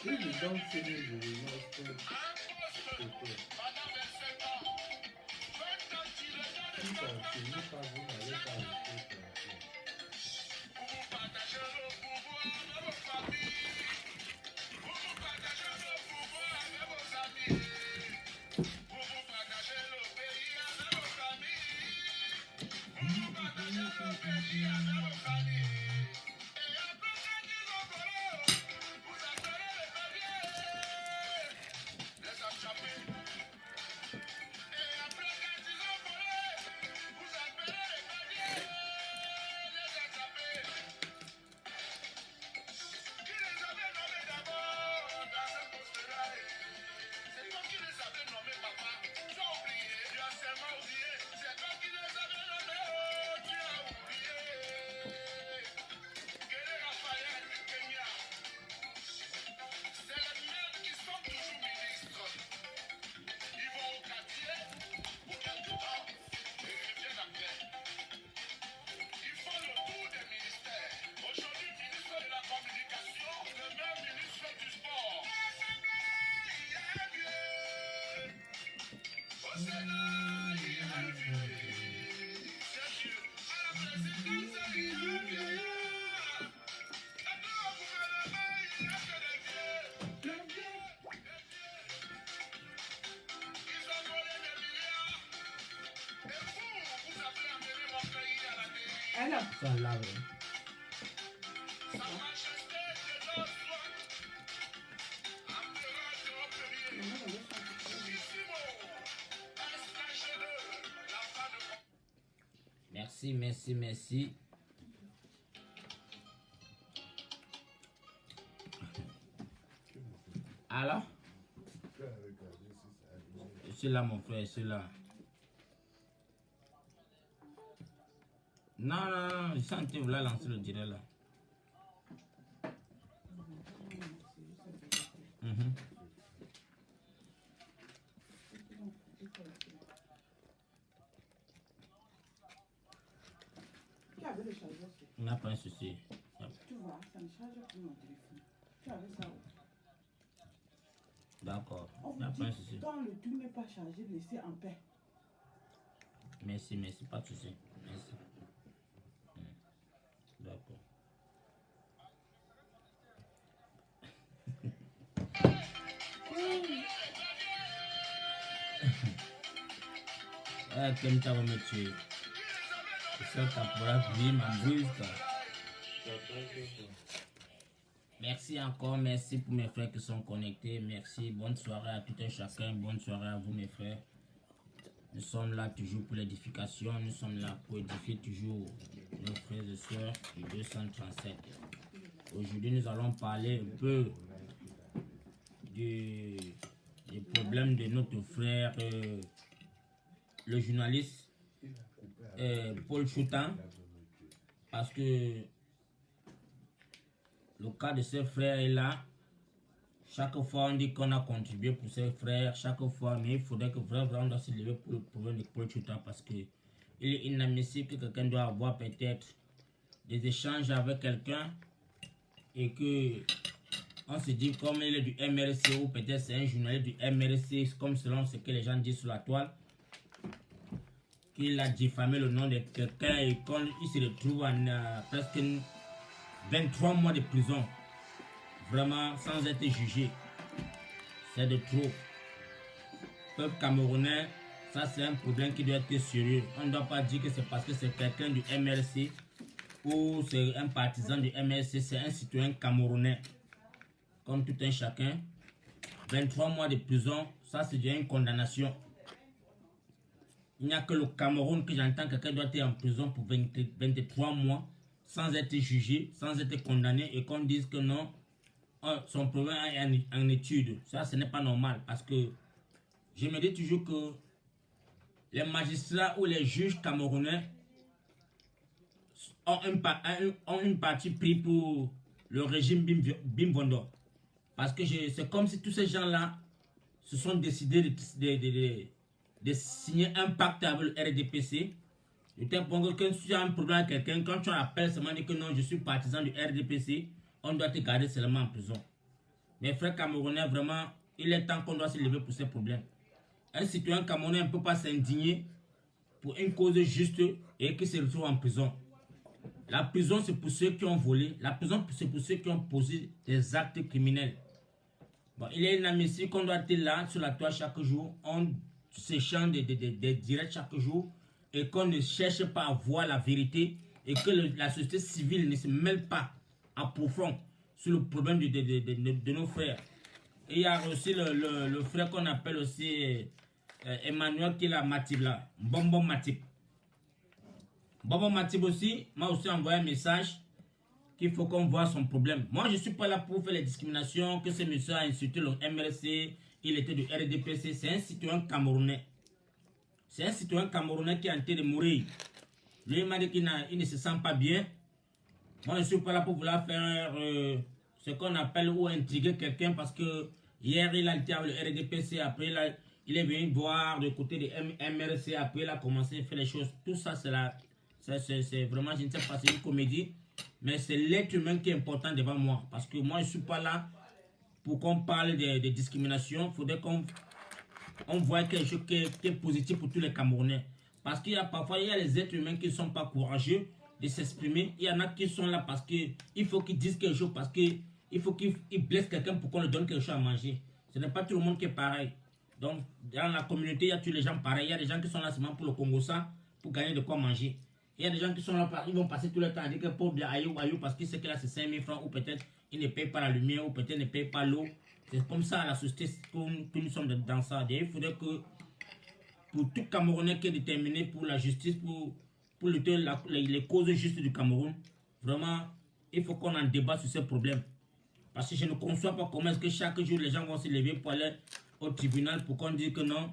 If you don't finish, you will not stop. Si ça ne finit pas, vous n'allez pas rester tranquille. Ça lave. Merci, merci, merci. Alors? Je suis là, mon frère, je suis là. Non, non, non, je sentais vous la lancer le direct là. On n'a pas un souci. Tu vois, ça ne charge plus mon téléphone. Tu avais ça où? D'accord, On il n'y a vous pas un dit, souci. quand le truc n'est pas chargé, laissez en paix. Merci, merci, pas de souci. Merci. D'accord. Ah, comme tu vas me tuer. C'est ça, ta pourra vie m'embrouille, quoi. Merci encore, merci pour mes frères qui sont connectés. Merci, bonne soirée à tout un chacun. Bonne soirée à vous, mes frères. Nous sommes là toujours pour l'édification. Nous sommes là pour édifier toujours nos frères et sœurs du 237. Aujourd'hui, nous allons parler un peu des problèmes de notre frère, le journaliste Paul Choutan. Parce que le cas de ses frères est là. Chaque fois, on dit qu'on a contribué pour ses frères. Chaque fois, mais il faudrait que vraiment on doit se lever pour le problème de Paul Choutan. Parce que il est inadmissible que quelqu'un doit avoir peut-être des échanges avec quelqu'un. Et que on se dit comme il est du MRC ou peut-être c'est un journaliste du MRC, comme selon ce que les gens disent sur la toile, qu'il a diffamé le nom de quelqu'un et qu'il se retrouve en presque 23 mois de prison, vraiment sans être jugé. C'est de trop. Peuple camerounais, ça c'est un problème qui doit être sérieux. On ne doit pas dire que c'est parce que c'est quelqu'un du MRC ou c'est un partisan du MRC, c'est un citoyen camerounais. Comme tout un chacun, 23 mois de prison, ça c'est déjà une condamnation. Il n'y a que le Cameroun que j'entends quelqu'un doit être en prison pour 23 mois sans être jugé, sans être condamné et qu'on dise que non, son problème est en étude. Ça, ce n'est pas normal parce que je me dis toujours que les magistrats ou les juges camerounais ont une partie pris pour le régime Bimvondo. Parce que c'est comme si tous ces gens-là se sont décidés de signer un pacte avec le RDPC. De tel point que quand tu as un problème avec quelqu'un, quand tu appelles seulement dit que non, je suis partisan du RDPC, on doit te garder seulement en prison. Mes frères camerounais, vraiment, il est temps qu'on doit se lever pour ces problèmes. Un citoyen camerounais ne peut pas s'indigner pour une cause juste et qui se retrouve en prison. La prison, c'est pour ceux qui ont volé. La prison, c'est pour ceux qui ont posé des actes criminels. Bon, il est inadmissible qu'on doit être là sur la toile chaque jour. On s'échange des directs chaque jour et qu'on ne cherche pas à voir la vérité et que la société civile ne se mêle pas à profond sur le problème de nos frères. Et il y a aussi le frère qu'on appelle aussi Emmanuel qui est là, Matib là, Bonbon Matib. Bonbon Matib aussi m'a aussi envoyé un message qu'il faut qu'on voit son problème. Moi, je ne suis pas là pour faire les discriminations, que ce monsieur a insulté le MRC, il était du RDPC, c'est un citoyen camerounais. C'est un citoyen camerounais qui est en train de mourir. Lui, il m'a dit qu'il ne se sent pas bien. Moi, je ne suis pas là pour vouloir faire ce qu'on appelle ou intriguer quelqu'un parce que hier, il a été avec le RDPC, après, il est venu voir de côté de MRC, après, il a commencé à faire les choses. Tout ça, c'est vraiment, je ne sais pas, c'est une comédie, mais c'est l'être humain qui est important devant moi. Parce que moi, je ne suis pas là pour qu'on parle de discrimination. Il faudrait qu'on voit quelque chose qui est positif pour tous les Camerounais. Parce qu'il y a parfois, il y a les êtres humains qui ne sont pas courageux de s'exprimer. Il y en a qui sont là parce qu'il faut qu'ils disent quelque chose, parce qu'il faut qu'ils blessent quelqu'un pour qu'on leur donne quelque chose à manger. Ce n'est pas tout le monde qui est pareil. Donc, dans la communauté, il y a tous les gens pareils. Il y a des gens qui sont là seulement pour le Congo ça, pour gagner de quoi manger. Il y a des gens qui sont là, ils vont passer tout le temps à dire que pauvre Ayou, parce qu'il sait que là c'est 5 000 francs, ou peut-être il ne paye pas la lumière, ou peut-être il ne paye pas l'eau. C'est comme ça la société que nous sommes dans ça. Et il faudrait que pour tout Camerounais qui est déterminé pour la justice, pour lutter les causes justes du Cameroun, vraiment, il faut qu'on en débat sur ces problèmes. Parce que je ne conçois pas comment est-ce que chaque jour les gens vont se lever pour aller au tribunal pour qu'on dise que non,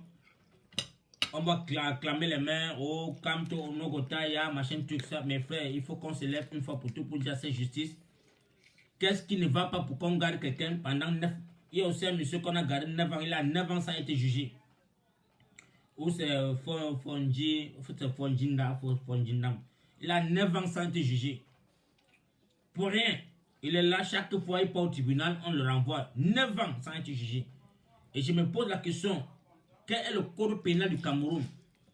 on va clamer les mains, oh, Kamto, Nogotaya, machin, truc, ça. Mes frères, il faut qu'on se lève une fois pour tout pour dire c'est justice. Qu'est-ce qui ne va pas pour qu'on garde quelqu'un pendant 9 ans? Il y a aussi un monsieur qu'on a gardé 9 ans, il a 9 ans sans être jugé. Ou c'est Fondjindam. Il a 9 ans sans être jugé. Pour rien. Il est là, chaque fois il part au tribunal, on le renvoie. 9 ans sans être jugé. Et je me pose la question, quel est le code pénal du Cameroun?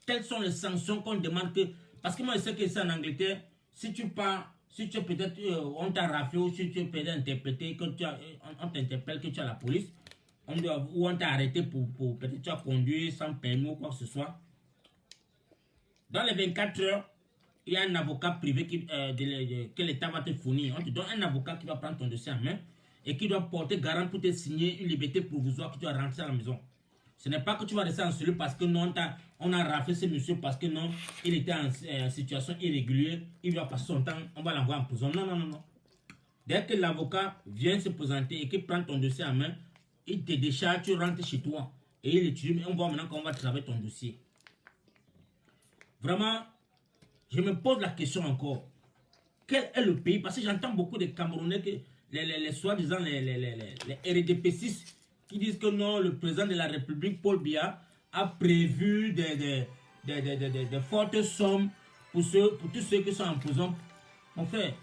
Quelles sont les sanctions qu'on demande que... Parce que moi je sais que c'est en Angleterre, si tu pars, si tu es peut-être, on t'a raflé ou si tu es peut-être interprété, on t'interpelle que tu as la police, ou on t'a arrêté pour peut-être tu as conduit sans permis ou quoi que ce soit. Dans les 24 heures, il y a un avocat privé que l'État va te fournir. On te donne un avocat qui va prendre ton dossier en main et qui doit porter garant pour te signer une liberté provisoire que tu vas rentrer à la maison. Ce n'est pas que tu vas rester en cellule parce que non, on a raflé ce monsieur parce que non, il était en situation irrégulière, il va passer son temps, on va l'envoyer en prison. Non, non, non, non. Dès que l'avocat vient se présenter et qu'il prend ton dossier en main, il te décharge, tu rentres chez toi et il étudie, mais on voit maintenant qu'on va travailler ton dossier. Vraiment, je me pose la question encore. Quel est le pays? Parce que j'entends beaucoup de Camerounais, les soi-disant les RDP6, qui disent que non, le président de la République, Paul Biya, a prévu des fortes sommes pour tous ceux qui sont en prison. Mon frère,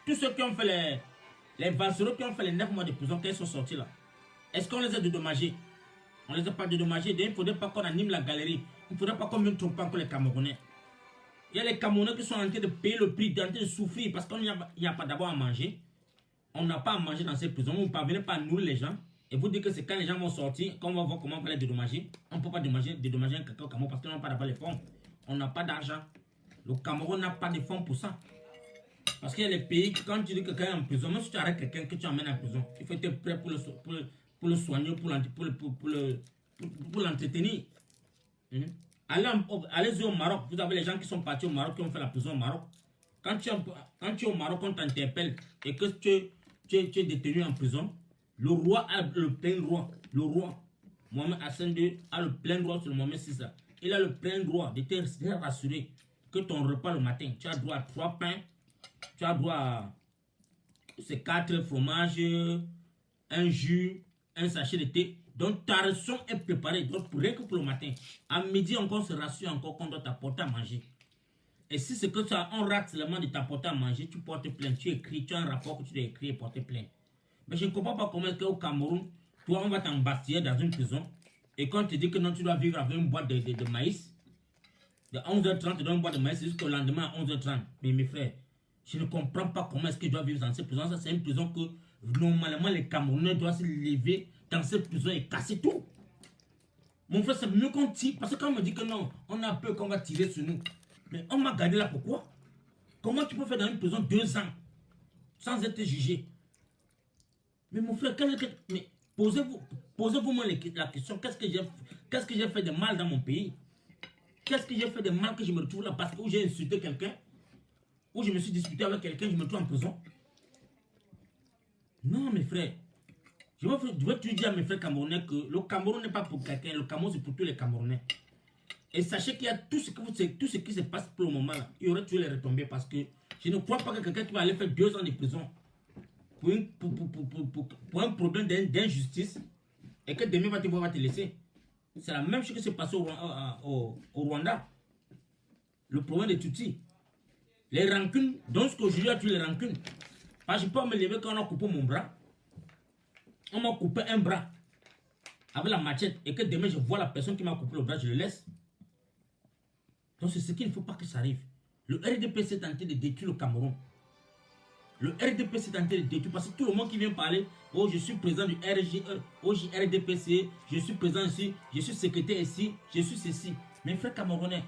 tous ceux qui ont fait les Valsereaux qui ont fait les 9 mois de prison, qu'ils sont sortis là, est-ce qu'on les a dédommagés? On ne les a pas dédommagés. Il ne faudrait pas qu'on anime la galerie. Il ne faudrait pas qu'on ne trompe encore les Camerounais. Il y a les Camerounais qui sont en train de payer le prix, en train de souffrir parce qu'il n'y a pas d'abord à manger. On n'a pas à manger dans ces prisons. Vous ne parvenez pas à nourrir les gens. Et vous dites que c'est quand les gens vont sortir qu'on va voir comment on va les dédommager. On ne peut pas dédommager un quelqu'un au Cameroun parce qu'on n'a pas d'abord les fonds. On n'a pas d'argent. Le Cameroun n'a pas de fonds pour ça. Parce qu'il y a les pays, quand tu dis que quelqu'un est en prison, même si tu arrêtes quelqu'un que tu emmènes en prison, il faut être prêt pour le soigner, pour l'entretenir. Allez-y au Maroc. Vous avez les gens qui sont partis au Maroc, qui ont fait la prison au Maroc. Quand tu es au Maroc, on t'interpelle et que tu es détenu en prison, le roi a le plein droit. Le roi, Mohamed Hassan II, a le plein droit sur le Mohamed VI. Il a le plein droit de te rassurer que ton repas le matin, tu as droit à 3 pains, tu as droit à 4 fromages, un jus, un sachet de thé. Donc ta ration est préparée. Donc rien que pour le matin. À midi encore, on se rassure encore qu'on doit t'apporter à manger. Et si c'est que on rate seulement de t'apporter à manger, tu portes plainte, tu écris, tu as un rapport que tu dois écrire et porter plainte. Mais je ne comprends pas comment est-ce qu'au Cameroun, toi, on va t'embastiller dans une prison. Et quand on te dit que non, tu dois vivre avec une boîte de maïs, de 11h30, tu donnes une boîte de maïs jusqu'au lendemain à 11h30. Mais mes frères, je ne comprends pas comment est-ce que je dois vivre dans cette prison. Ça, c'est une prison que normalement les Camerounais doivent se lever dans cette prison et casser tout. Mon frère, c'est mieux qu'on tire. Parce que quand on me dit que non, on a peur qu'on va tirer sur nous. Mais on m'a gardé là pourquoi? Comment tu peux faire dans une prison 2 ans sans être jugé? Mais mon frère, mais posez-vous moi la question, qu'est-ce que j'ai fait de mal dans mon pays? Qu'est-ce que j'ai fait de mal que je me retrouve là parce que j'ai insulté quelqu'un, ou je me suis disputé avec quelqu'un, je me trouve en prison? Non, mes frères. Je vais toujours dire à mes frères camerounais que le Cameroun n'est pas pour quelqu'un, le Cameroun c'est pour tous les Camerounais. Et sachez qu'il y a tout ce qui se passe pour le moment là, il y aurait toujours les retombées parce que je ne crois pas que quelqu'un qui va aller faire 2 ans de prison pour un problème d'injustice et que demain va te laisser. C'est la même chose qui s'est passé au Rwanda. Le problème de Tutsi. Les rancunes, donc ce qu'aujourd'hui a tué les rancunes. Parce que je peux me lever quand on a coupé mon bras. On m'a coupé un bras avec la machette et que demain je vois la personne qui m'a coupé le bras, je le laisse. Donc c'est ce qu'il ne faut pas que ça arrive. Le RDP s'est tenté de détruire le Cameroun. Le RDP s'est tenté de détruire parce que tout le monde qui vient parler, oh je suis président du RGE, oh RDPC, je suis président ici, je suis secrétaire ici, je suis ceci. Mes frères camerounais,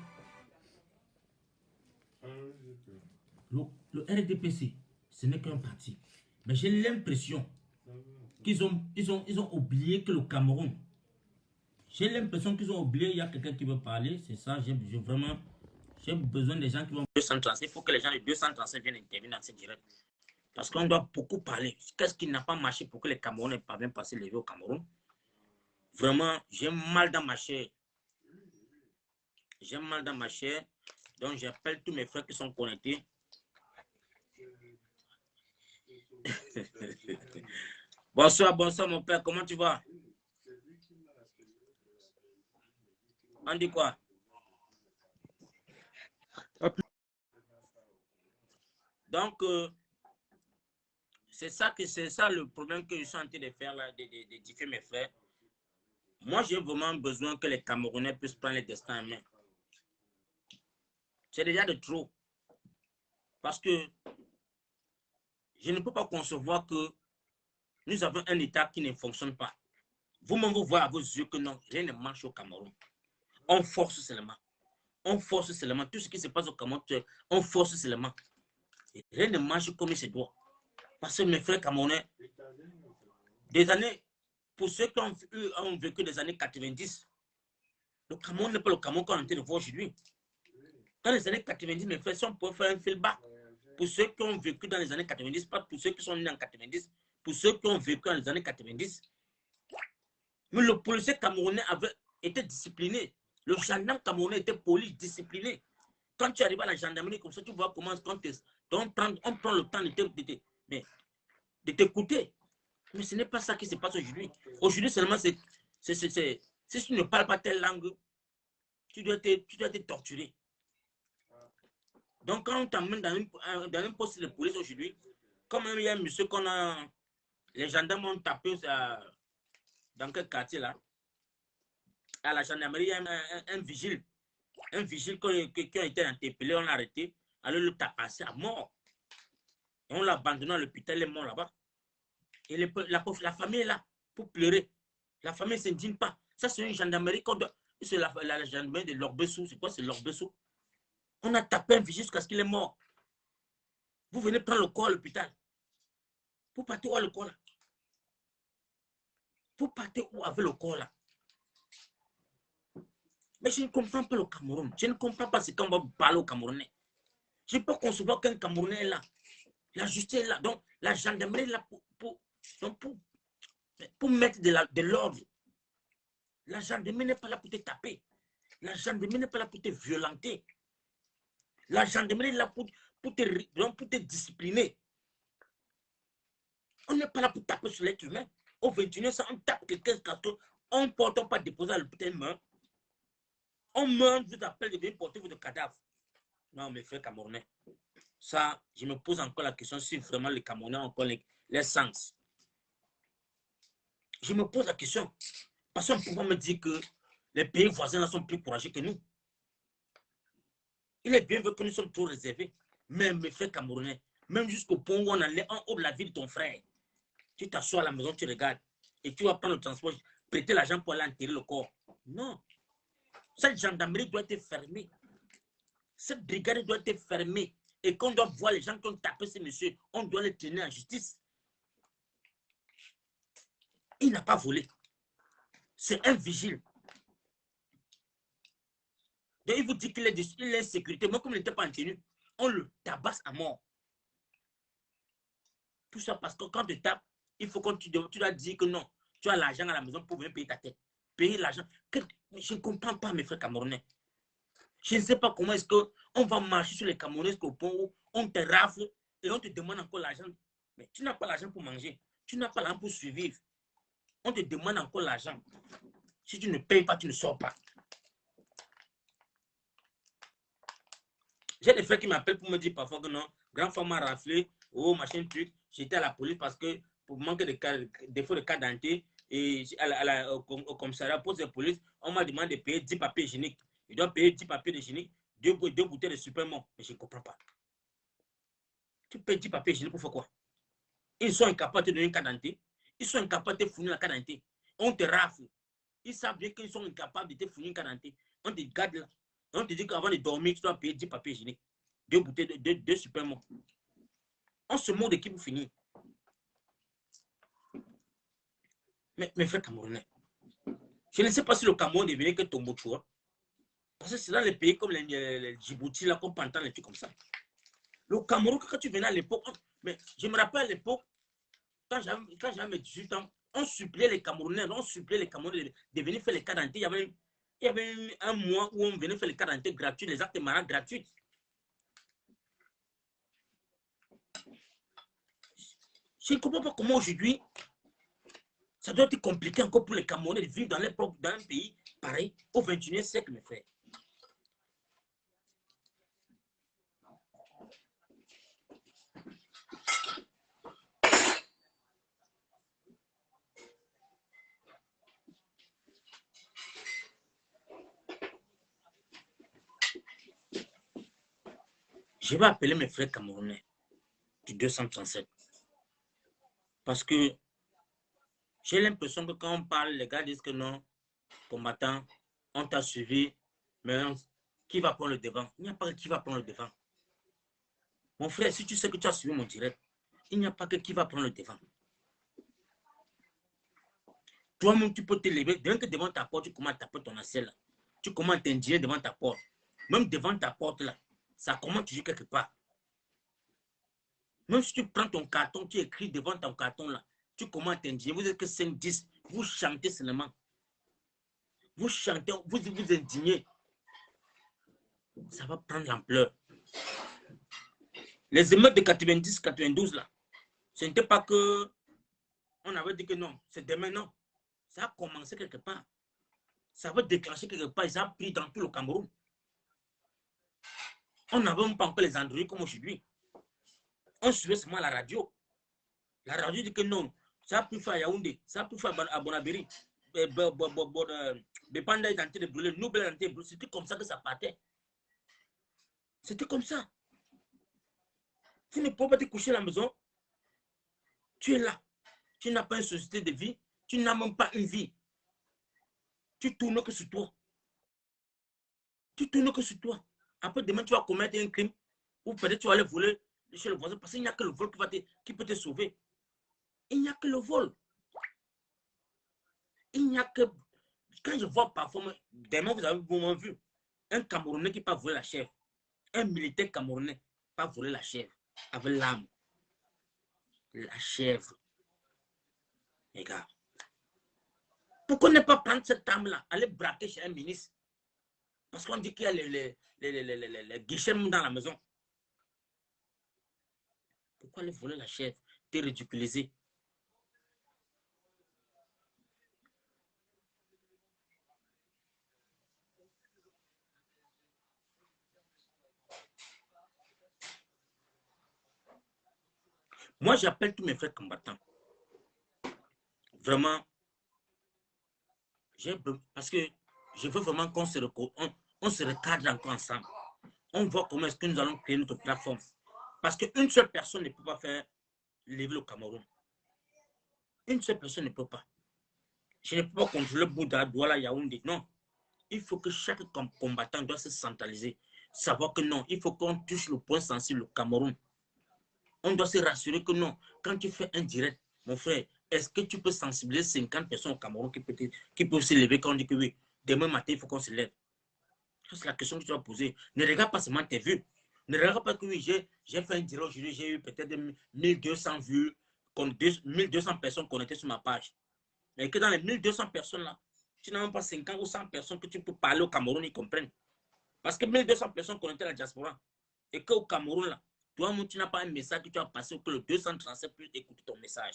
le RDPC, ce n'est qu'un parti. Mais j'ai l'impression qu'ils ont oublié que le Cameroun, j'ai l'impression qu'ils ont oublié, il y a quelqu'un qui veut parler, c'est ça, j'ai besoin des gens qui vont 235, il faut que les gens de 235 viennent intervenir dans ce direct. Parce qu'on doit beaucoup parler. Qu'est-ce qui n'a pas marché pour que les Camerounais parviennent à passer les vies au Cameroun? Vraiment, j'ai mal dans ma chair. J'ai mal dans ma chair. Donc, j'appelle tous mes frères qui sont connectés. Bonsoir, bonsoir mon père. Comment tu vas? On dit quoi? Donc, c'est ça le problème que je suis en train de faire là, d'édifier mes frères. Moi, j'ai vraiment besoin que les Camerounais puissent prendre le destin en main. C'est déjà de trop. Parce que je ne peux pas concevoir que nous avons un État qui ne fonctionne pas. Vous-même, vous voyez à vos yeux que non, rien ne marche au Cameroun. On force seulement. On force seulement. Tout ce qui se passe au Cameroun, on force seulement. Et rien ne marche comme il se doit. Parce que mes frères camerounais, des années, pour ceux qui ont vécu des années 90, le Cameroun n'est pas le Cameroun qu'on est en train de voir aujourd'hui. Dans les années 90, mes frères, si on pouvait faire un feedback, pour ceux qui ont vécu dans les années 90, pas pour ceux qui sont nés en 90, pour ceux qui ont vécu dans les années 90. Mais le policier camerounais avait été discipliné. Le gendarme camerounais était poli, discipliné. Quand tu arrives à la gendarmerie comme ça, tu vois comment on prend le temps de t'écouter. Mais ce n'est pas ça qui se passe aujourd'hui. Aujourd'hui seulement, si tu ne parles pas telle langue, tu dois être torturé. Donc, quand on t'emmène dans un poste de police aujourd'hui, comme il y a un monsieur qu'on a, les gendarmes ont tapé dans quel quartier là? À la gendarmerie, il y a un vigile. Un vigile qui a été interpellé, on l'a arrêté, alors le tapassé à mort. Et on l'a abandonné à l'hôpital, il est mort là-bas. Et la famille est là pour pleurer. La famille ne s'indigne pas. Ça, c'est une gendarmerie qu'on doit. C'est la gendarmerie de Lorbesso. C'est quoi, c'est Lorbesso? On a tapé un vigile jusqu'à ce qu'il est mort. Vous venez prendre le corps à l'hôpital. Vous partez où avec le corps là? Vous partez où avec le corps là? Mais je ne comprends pas le Cameroun. Je ne comprends pas ce qu'on va parler au Camerounais. Je ne peux pas concevoir qu'un Camerounais est là. La justice est là. Donc, la gendarmerie est là pour mettre de l'ordre. La gendarmerie n'est pas là pour te taper. La gendarmerie n'est pas là pour te violenter. La gendarmerie est là pour te discipliner. On n'est pas là pour taper sur l'être humain. Au 21e, on tape quelqu'un, on ne porte pas déposer à l'hôpital meurt. On meurt, vous appelle de venir porter votre cadavre. Non, mes frères camerounais. Ça, je me pose encore la question si vraiment les Camerounais ont encore les sens. Je me pose la question. Parce qu'on peut me dire que les pays voisins sont plus courageux que nous. Il est bien vrai que nous sommes trop réservés. Même mes frères camerounais, même jusqu'au point où on allait en haut de la vie de ton frère, tu t'assois à la maison, tu regardes, et tu vas prendre le transport, prêter l'argent pour aller enterrer le corps. Non. Cette gendarmerie doit être fermée. Cette brigade doit être fermée. Et quand on doit voir les gens qui ont tapé ces messieurs, on doit les tenir en justice. Il n'a pas volé. C'est un vigile. Donc, il vous dit qu'il est en sécurité. Moi, comme il n'était pas en tenue, on le tabasse à mort. Tout ça parce que quand tu tapes, il faut que tu dois dire que non, tu as l'argent à la maison pour venir payer ta tête. Payer l'argent. Je ne comprends pas, mes frères camerounais. Je ne sais pas comment est-ce qu'on va marcher sur les Camerounais au point où on te rafle et on te demande encore l'argent. Mais tu n'as pas l'argent pour manger. Tu n'as pas l'argent pour survivre. On te demande encore l'argent. Si tu ne payes pas, tu ne sors pas. J'ai des frères qui m'appellent pour me dire parfois que non, grand frère m'a raflé, oh machin truc, j'étais à la police parce que pour manquer de défaut de carte d'identité, et au commissariat poste de police, on m'a demandé de payer 10 papiers hygiéniques. Je dois payer 10 papiers hygiéniques, deux bouteilles de supplément. Mais je ne comprends pas. Tu payes 10 papiers hygiéniques pour faire quoi? Ils sont incapables de te donner une carte d'identité. Ils sont incapables de te fournir la carte d'identité. On te rafle. Ils savent bien qu'ils sont incapables de te fournir une carte d'identité. On te garde là. On te dit qu'avant de dormir, tu dois payer 10 papiers hygiéniques. Deux bouteilles de supplément. On se moque de qui vous finir. Mais mes frères camerounais, je ne sais pas si le Cameroun est devenu que Tombouctou. Parce que c'est dans les pays comme les Djibouti, là, comme Pantan, les trucs comme ça. Le Cameroun, quand tu venais à l'époque, mais je me rappelle à l'époque, quand j'avais mes 18 ans, on suppliait les Camerounais de venir faire les cartes d'identité. Il y avait un mois où on venait faire les cartes d'identité gratuits, les actes de mariage gratuits. Je ne comprends pas comment aujourd'hui, ça doit être compliqué encore pour les Camerounais de vivre dans un pays pareil au 21e siècle, mes frères. Je vais appeler mes frères camerounais du 237. Parce que j'ai l'impression que quand on parle, les gars disent que non, combattant, on t'a suivi, mais qui va prendre le devant? Il n'y a pas qui va prendre le devant. Mon frère, si tu sais que tu as suivi mon direct, il n'y a pas que qui va prendre le devant. Toi-même, tu peux te lever, bien que devant ta porte, tu commences à taper ton assiette là. Tu commences à t'indigner devant ta porte. Même devant ta porte là, ça commence toujours quelque part. Même si tu prends ton carton, tu écris devant ton carton là, tu commences à t'indigner. Vous êtes que 5, 10, vous chantez seulement. Vous chantez, vous vous indignez. Ça va prendre l'ampleur. Les émeutes de 90, 92 là, ce n'était pas que on avait dit que non, c'est demain, non. Ça a commencé quelque part. Ça va déclencher quelque part. Ça a pris dans tout le Cameroun. On n'avait même pas encore les androïdes comme aujourd'hui. On suivait seulement la radio. La radio dit que non, ça a pu faire à Yaoundé, ça a pu faire à Bonabéry. Bépanda est en train de brûler, nous, est en train de brûler. C'était comme ça que ça partait. C'était comme ça. Tu ne peux pas te coucher à la maison. Tu es là. Tu n'as pas une société de vie. Tu n'as même pas une vie. Tu tournes que sur toi. Tu tournes que sur toi. Après, demain, tu vas commettre un crime. Ou peut-être tu vas aller voler chez le voisin. Parce qu'il n'y a que le vol qui peut te sauver. Il n'y a que le vol. Il n'y a que... Quand je vois parfois, demain, vous avez vraiment vu un Camerounais qui peut voler la chèvre. Un militaire camerounais peut voler la chèvre avec l'âme. La chèvre. Les gars. Pourquoi ne pas prendre cette âme-là, aller braquer chez un ministre? Parce qu'on dit qu'il y a les guichets dans la maison. Pourquoi aller voler la chèvre? T'es ridiculisé. Moi, j'appelle tous mes frères combattants. Vraiment, Parce que je veux vraiment qu'on on se recadre encore ensemble. On voit comment est-ce que nous allons créer notre plateforme. Parce qu'une seule personne ne peut pas faire lever le Cameroun. Une seule personne ne peut pas. Je ne peux pas contrôler Bouddha, Douala, Yaoundé. Non. Il faut que chaque combattant doit se centraliser. Savoir que non, il faut qu'on touche le point sensible, le Cameroun. On doit se rassurer que non, quand tu fais un direct, mon frère, est-ce que tu peux sensibiliser 50 personnes au Cameroun qui peuvent se lever quand on dit que oui, demain matin, il faut qu'on se lève. C'est la question que tu dois poser. Ne regarde pas seulement tes vues. Ne regarde pas que oui, j'ai fait un direct aujourd'hui, j'ai eu peut-être 1200 vues, 1200 personnes connectées sur ma page. Mais que dans les 1200 personnes là, tu n'as même pas 50 ou 100 personnes que tu peux parler au Cameroun, ils comprennent. Parce que 1200 personnes connectées à la diaspora. Et qu'au Cameroun là, toi, tu n'as pas un message que tu as passé ou que le 237 puisse écouter ton message.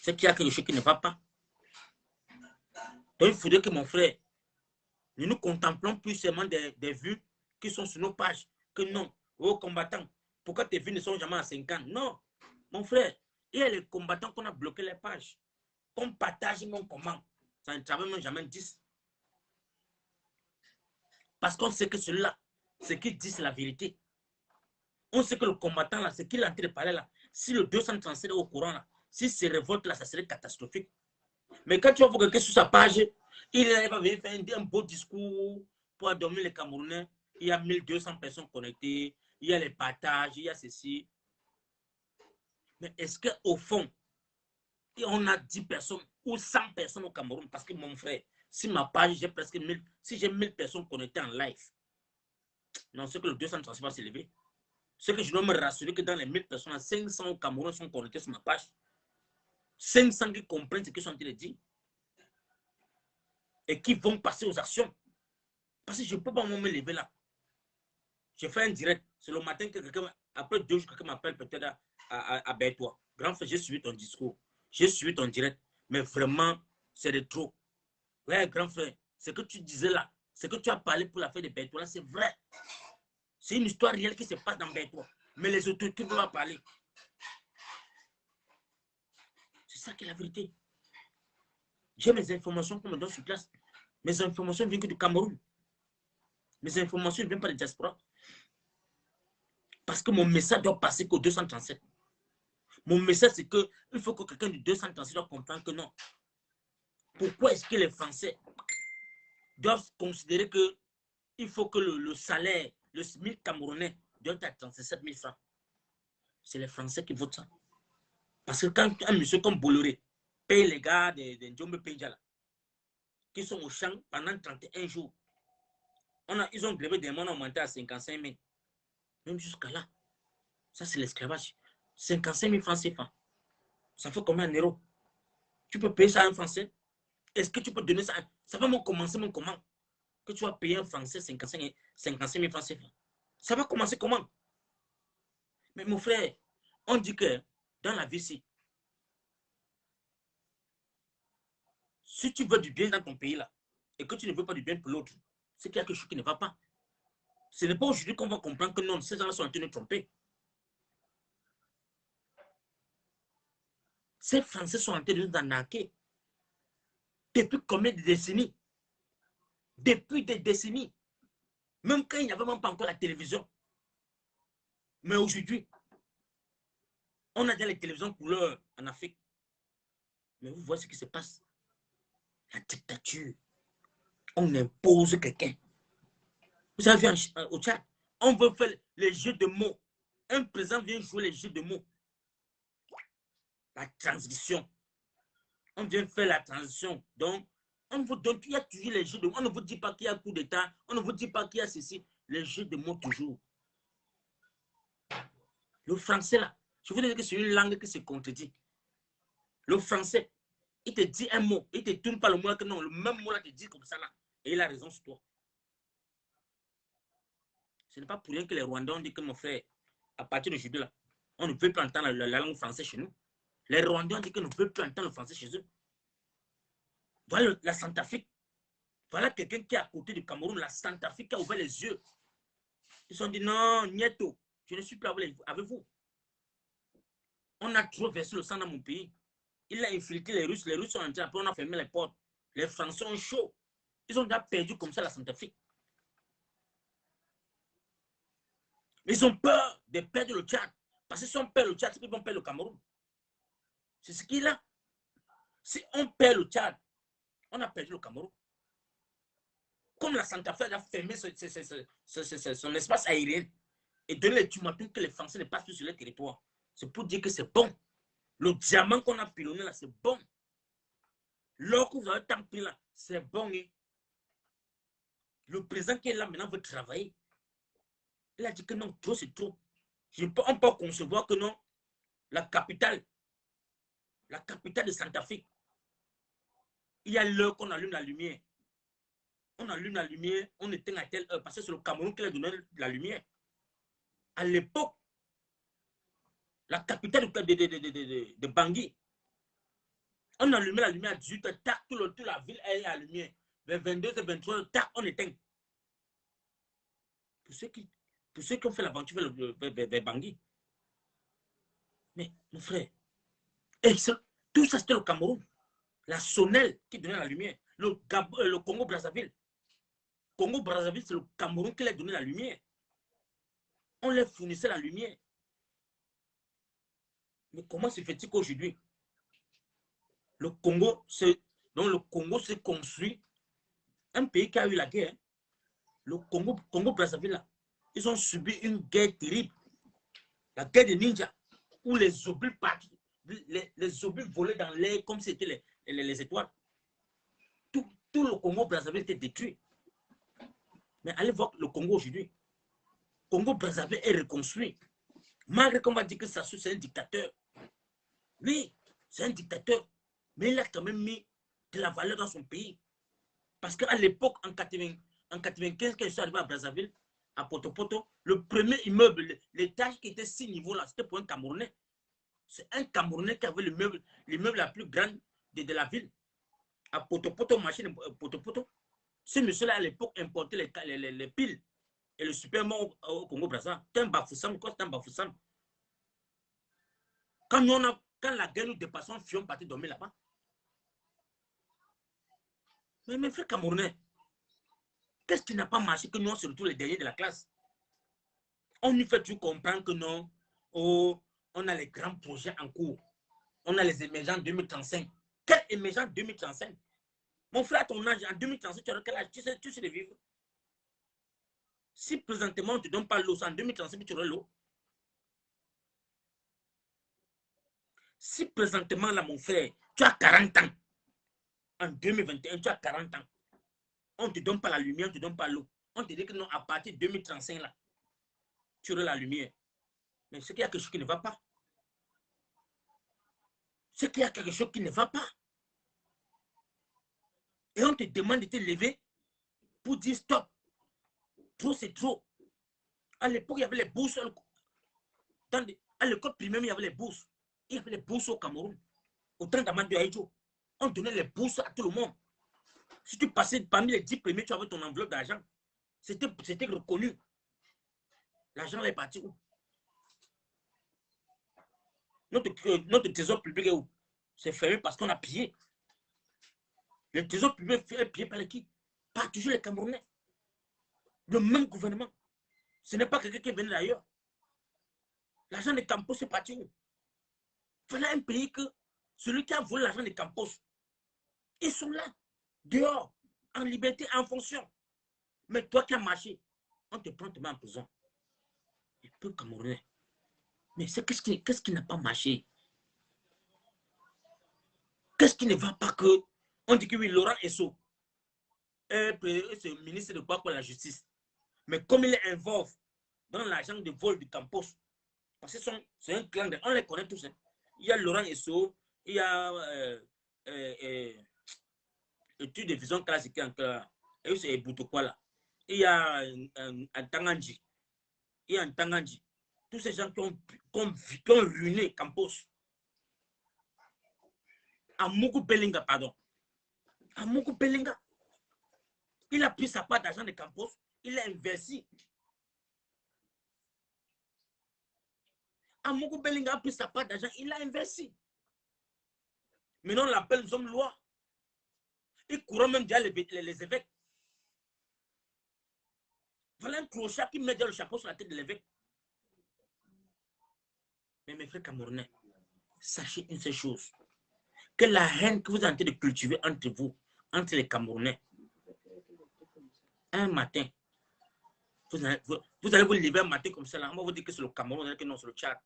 C'est qu'il y a quelque chose qui ne va pas. Donc il faudrait que mon frère, nous nous contemplons plus seulement des vues qui sont sur nos pages. Que non, aux combattants, pourquoi tes vues ne sont jamais à 50? Non, mon frère, il y a les combattants qu'on a bloqué les pages. On partage, on commande. Ça ne travaille même jamais 10. Parce qu'on sait que celui-là, ce qu'il dit, c'est la vérité. On sait que le combattant, là, ce qu'il est en train de parler, là, si le 237 est au courant, là, si c'est révolte, là, ça serait catastrophique. Mais quand tu vas voir quelqu'un sur sa page, il va venir faire un beau discours pour adormir les Camerounais. Il y a 1200 personnes connectées, il y a les partages, il y a ceci. Mais est-ce qu'au fond, on a 10 personnes ou 100 personnes au Cameroun? Parce que mon frère, si ma page, j'ai presque 1000, si j'ai 1000 personnes connectées en live, non, c'est que le 237 va s'élever. C'est que je dois me rassurer que dans les 1000 personnes, 500 au Cameroun sont connectés sur ma page. 500 qui comprennent ce qu'ils sont en train de dire. Et qui vont passer aux actions. Parce que je ne peux pas me lever là. J'ai fait un direct. C'est le matin que quelqu'un, après 2 jours, quelqu'un m'appelle peut-être à Bertois. Grand frère, j'ai suivi ton discours. J'ai suivi ton direct. Mais vraiment, c'est de trop. Ouais, grand frère, ce que tu disais là, ce que tu as parlé pour la fête de Bertois là, c'est vrai. C'est une histoire réelle qui se passe dans Bertois. Mais les autorités ne peuvent pas parler. C'est ça qui est la vérité. J'ai mes informations qu'on me donne sur place. Mes informations viennent que du Cameroun. Mes informations ne viennent pas de diaspora. Parce que mon message doit passer qu'au 237. Mon message, c'est qu'il faut que quelqu'un du 237 doit comprendre que non. Pourquoi est-ce que les Français doivent considérer qu'il faut que le salaire, le SMIC camerounais, doit être à 37 000 francs? C'est les Français qui votent ça. Parce que quand un monsieur comme Bolloré paye les gars de Djombe Pédjala, qui sont au champ pendant 31 jours, ils ont grévé des mois augmenté à 55 000. Même jusqu'à là. Ça, c'est l'esclavage. 55 000 francs CFA. Ça fait combien d'euros? Tu peux payer ça à un Français? Est-ce que tu peux donner ça? Ça va commencer comment? Que tu vas payer un Français 55 000 francs CFA. Ça va commencer comment? Mais mon frère, on dit que dans la vie, si tu veux du bien dans ton pays là, et que tu ne veux pas du bien pour l'autre, c'est qu'il y a quelque chose qui ne va pas. Ce n'est pas aujourd'hui qu'on va comprendre que non, ces gens-là sont en train de tromper. Ces Français sont en train de nous arnaquer. Depuis combien de décennies? Depuis des décennies. Même quand il n'y avait même pas encore la télévision. Mais aujourd'hui, on a déjà les télévisions couleur en Afrique. Mais vous voyez ce qui se passe. La dictature. On impose quelqu'un. Vous avez vu au Tchad, on veut faire les jeux de mots. Un président vient jouer les jeux de mots. La transition. On vient faire la transition. Donc, on vous donne, il y a toujours les jeux de mots. On ne vous dit pas qu'il y a coup d'État. On ne vous dit pas qu'il y a ceci. Les jeux de mots toujours. Le français, là, je vous dis que c'est une langue qui se contredit. Le français, il te dit un mot, il ne te tourne pas le mot là que non, le même mot là te dit comme ça là. Et il a raison sur toi. Ce n'est pas pour rien que les Rwandais ont dit que mon frère, à partir d'aujourd'hui là, on ne peut plus entendre la langue française chez nous. Les Rwandais ont dit qu'on ne peut plus entendre le français chez eux. Voilà la Centrafrique. Voilà quelqu'un qui est à côté du Cameroun, la Centrafrique qui a ouvert les yeux. Ils se sont dit non, Nieto, je ne suis plus avec vous. On a trop versé le sang dans mon pays. Il a infiltré les Russes sont entrés, après on a fermé les portes. Les Français ont chaud. Ils ont déjà perdu comme ça la Centrafrique. Ils ont peur de perdre le Tchad. Parce que si on perd le Tchad, ils vont perdre le Cameroun. C'est ce qu'il a. Si on perd le Tchad, on a perdu le Cameroun. Comme la Centrafrique a fermé son espace aérien et donné les ultimatums que les Français ne passent plus sur le territoire, c'est pour dire que c'est bon. Le diamant qu'on a pilonné là, c'est bon. L'or que vous avez tant pris là, c'est bon. Hein? Le président qui est là maintenant veut travailler. Il a dit que non, trop c'est trop. On peut concevoir que non, la capitale de Centrafrique, il y a l'heure qu'on allume la lumière. On allume la lumière, on éteint à telle heure, parce que c'est le Cameroun qui a donné la lumière. À l'époque, la capitale de Bangui, on allumait la lumière à 18h, tac, toute la ville est allumée. Vers 22h, 23h, tac, on éteint. Pour ceux qui ont fait l'aventure vers Bangui. Mais, mon frère, tout ça, c'était le Cameroun. La Sonnelle qui donnait la lumière. Le Congo-Brazzaville. Congo-Brazzaville, c'est le Cameroun qui leur donnait la lumière. On leur fournissait la lumière. Mais comment se fait-il qu'aujourd'hui, le Congo s'est construit, un pays qui a eu la guerre, le Congo-Brazzaville, là, ils ont subi une guerre terrible. La guerre des ninjas, où les obus partent, les obus volaient dans l'air comme si c'était les étoiles. Tout le Congo-Brazzaville était détruit. Mais allez voir le Congo aujourd'hui. Congo-Brazzaville est reconstruit. Malgré qu'on va dire que Sassou, c'est un dictateur. Oui, c'est un dictateur. Mais il a quand même mis de la valeur dans son pays. Parce qu'à l'époque, en 95, quand je suis arrivé à Brazzaville, à Poto-Poto, le premier immeuble, l'étage qui était 6 niveaux là, c'était pour un Camerounais. C'est un Camerounais qui avait l'immeuble la plus grande de la ville. À Poto-Poto, machine Poto-Poto. Ce monsieur-là, à l'époque, importait les piles et le supermarché au Congo-Brazzaville. C'était un Bafoussam, quoi, c'était un Bafoussam. Quand la guerre nous dépassons, on est parti dormir là-bas. Mais mes frères camerounais, qu'est-ce qui n'a pas marché que nous, surtout les derniers de la classe? On nous fait toujours comprendre que non, oh, on a les grands projets en cours. On a les émergents 2035. Quel émergent 2035? Mon frère, à ton âge, en 2035, tu auras quel âge? Tu sais de vivre. Si présentement, on ne te donne pas l'eau, en 2035, tu auras l'eau. Si présentement, là, mon frère, tu as 40 ans, en 2021, tu as 40 ans, on ne te donne pas la lumière, on ne te donne pas l'eau. On te dit que non, à partir de 2035, là, tu auras la lumière. Mais c'est qu'il y a quelque chose qui ne va pas. C'est qu'il y a quelque chose qui ne va pas. Et on te demande de te lever pour dire stop. Trop, c'est trop. À l'époque, il y avait les bourses. À l'école primaire, il y avait les bourses. Il y avait les bourses au Cameroun. Au temps d'Amadou Aïdjo, on donnait les bourses à tout le monde. Si tu passais parmi les 10 premiers, tu avais ton enveloppe d'argent. C'était reconnu. L'argent est parti où? Notre trésor public est où? C'est fermé parce qu'on a pillé. Le trésor public est pillé par qui? Par toujours les Camerounais. Le même gouvernement. Ce n'est pas quelqu'un qui est venu d'ailleurs. L'argent de Campos est parti où? Voilà un pays que celui qui a volé l'argent de Campos, ils sont là, dehors, en liberté, en fonction. Mais toi qui as marché, on te prend, te met en prison. Et peu Camerounais. Mais qu'est-ce qui n'a pas marché? Qu'est-ce qui ne va pas que on dit que oui, Laurent Esso est ministre de quoi pour la justice. Mais comme il est involve dans l'argent de vol de Campos, parce que c'est un clan, on les connaît tous. Hein. Il y a Laurent Esso, il y a études de vision classique encore, et c'est Boutokwa là. Il y a un Tanganji. Il y a un Tanganji. Tous ces gens qui ont ruiné Campos. Amougou Belinga, pardon. Amougou Belinga. Il a pris sa part d'argent de Campos, il a investi. Amougou Belinga a pris sa part d'argent, il a investi. Maintenant, on l'appelle nous sommes loi. Il courant même déjà les évêques. Voilà un clochard qui met déjà le chapeau sur la tête de l'évêque. Mais mes frères camerounais, sachez une seule chose. Que la haine que vous êtes en train de cultiver entre vous, entre les Camerounais, un matin, vous allez vous lever un matin comme ça, là, on va vous dire que c'est le Cameroun, on va dire que non, c'est le Tchad.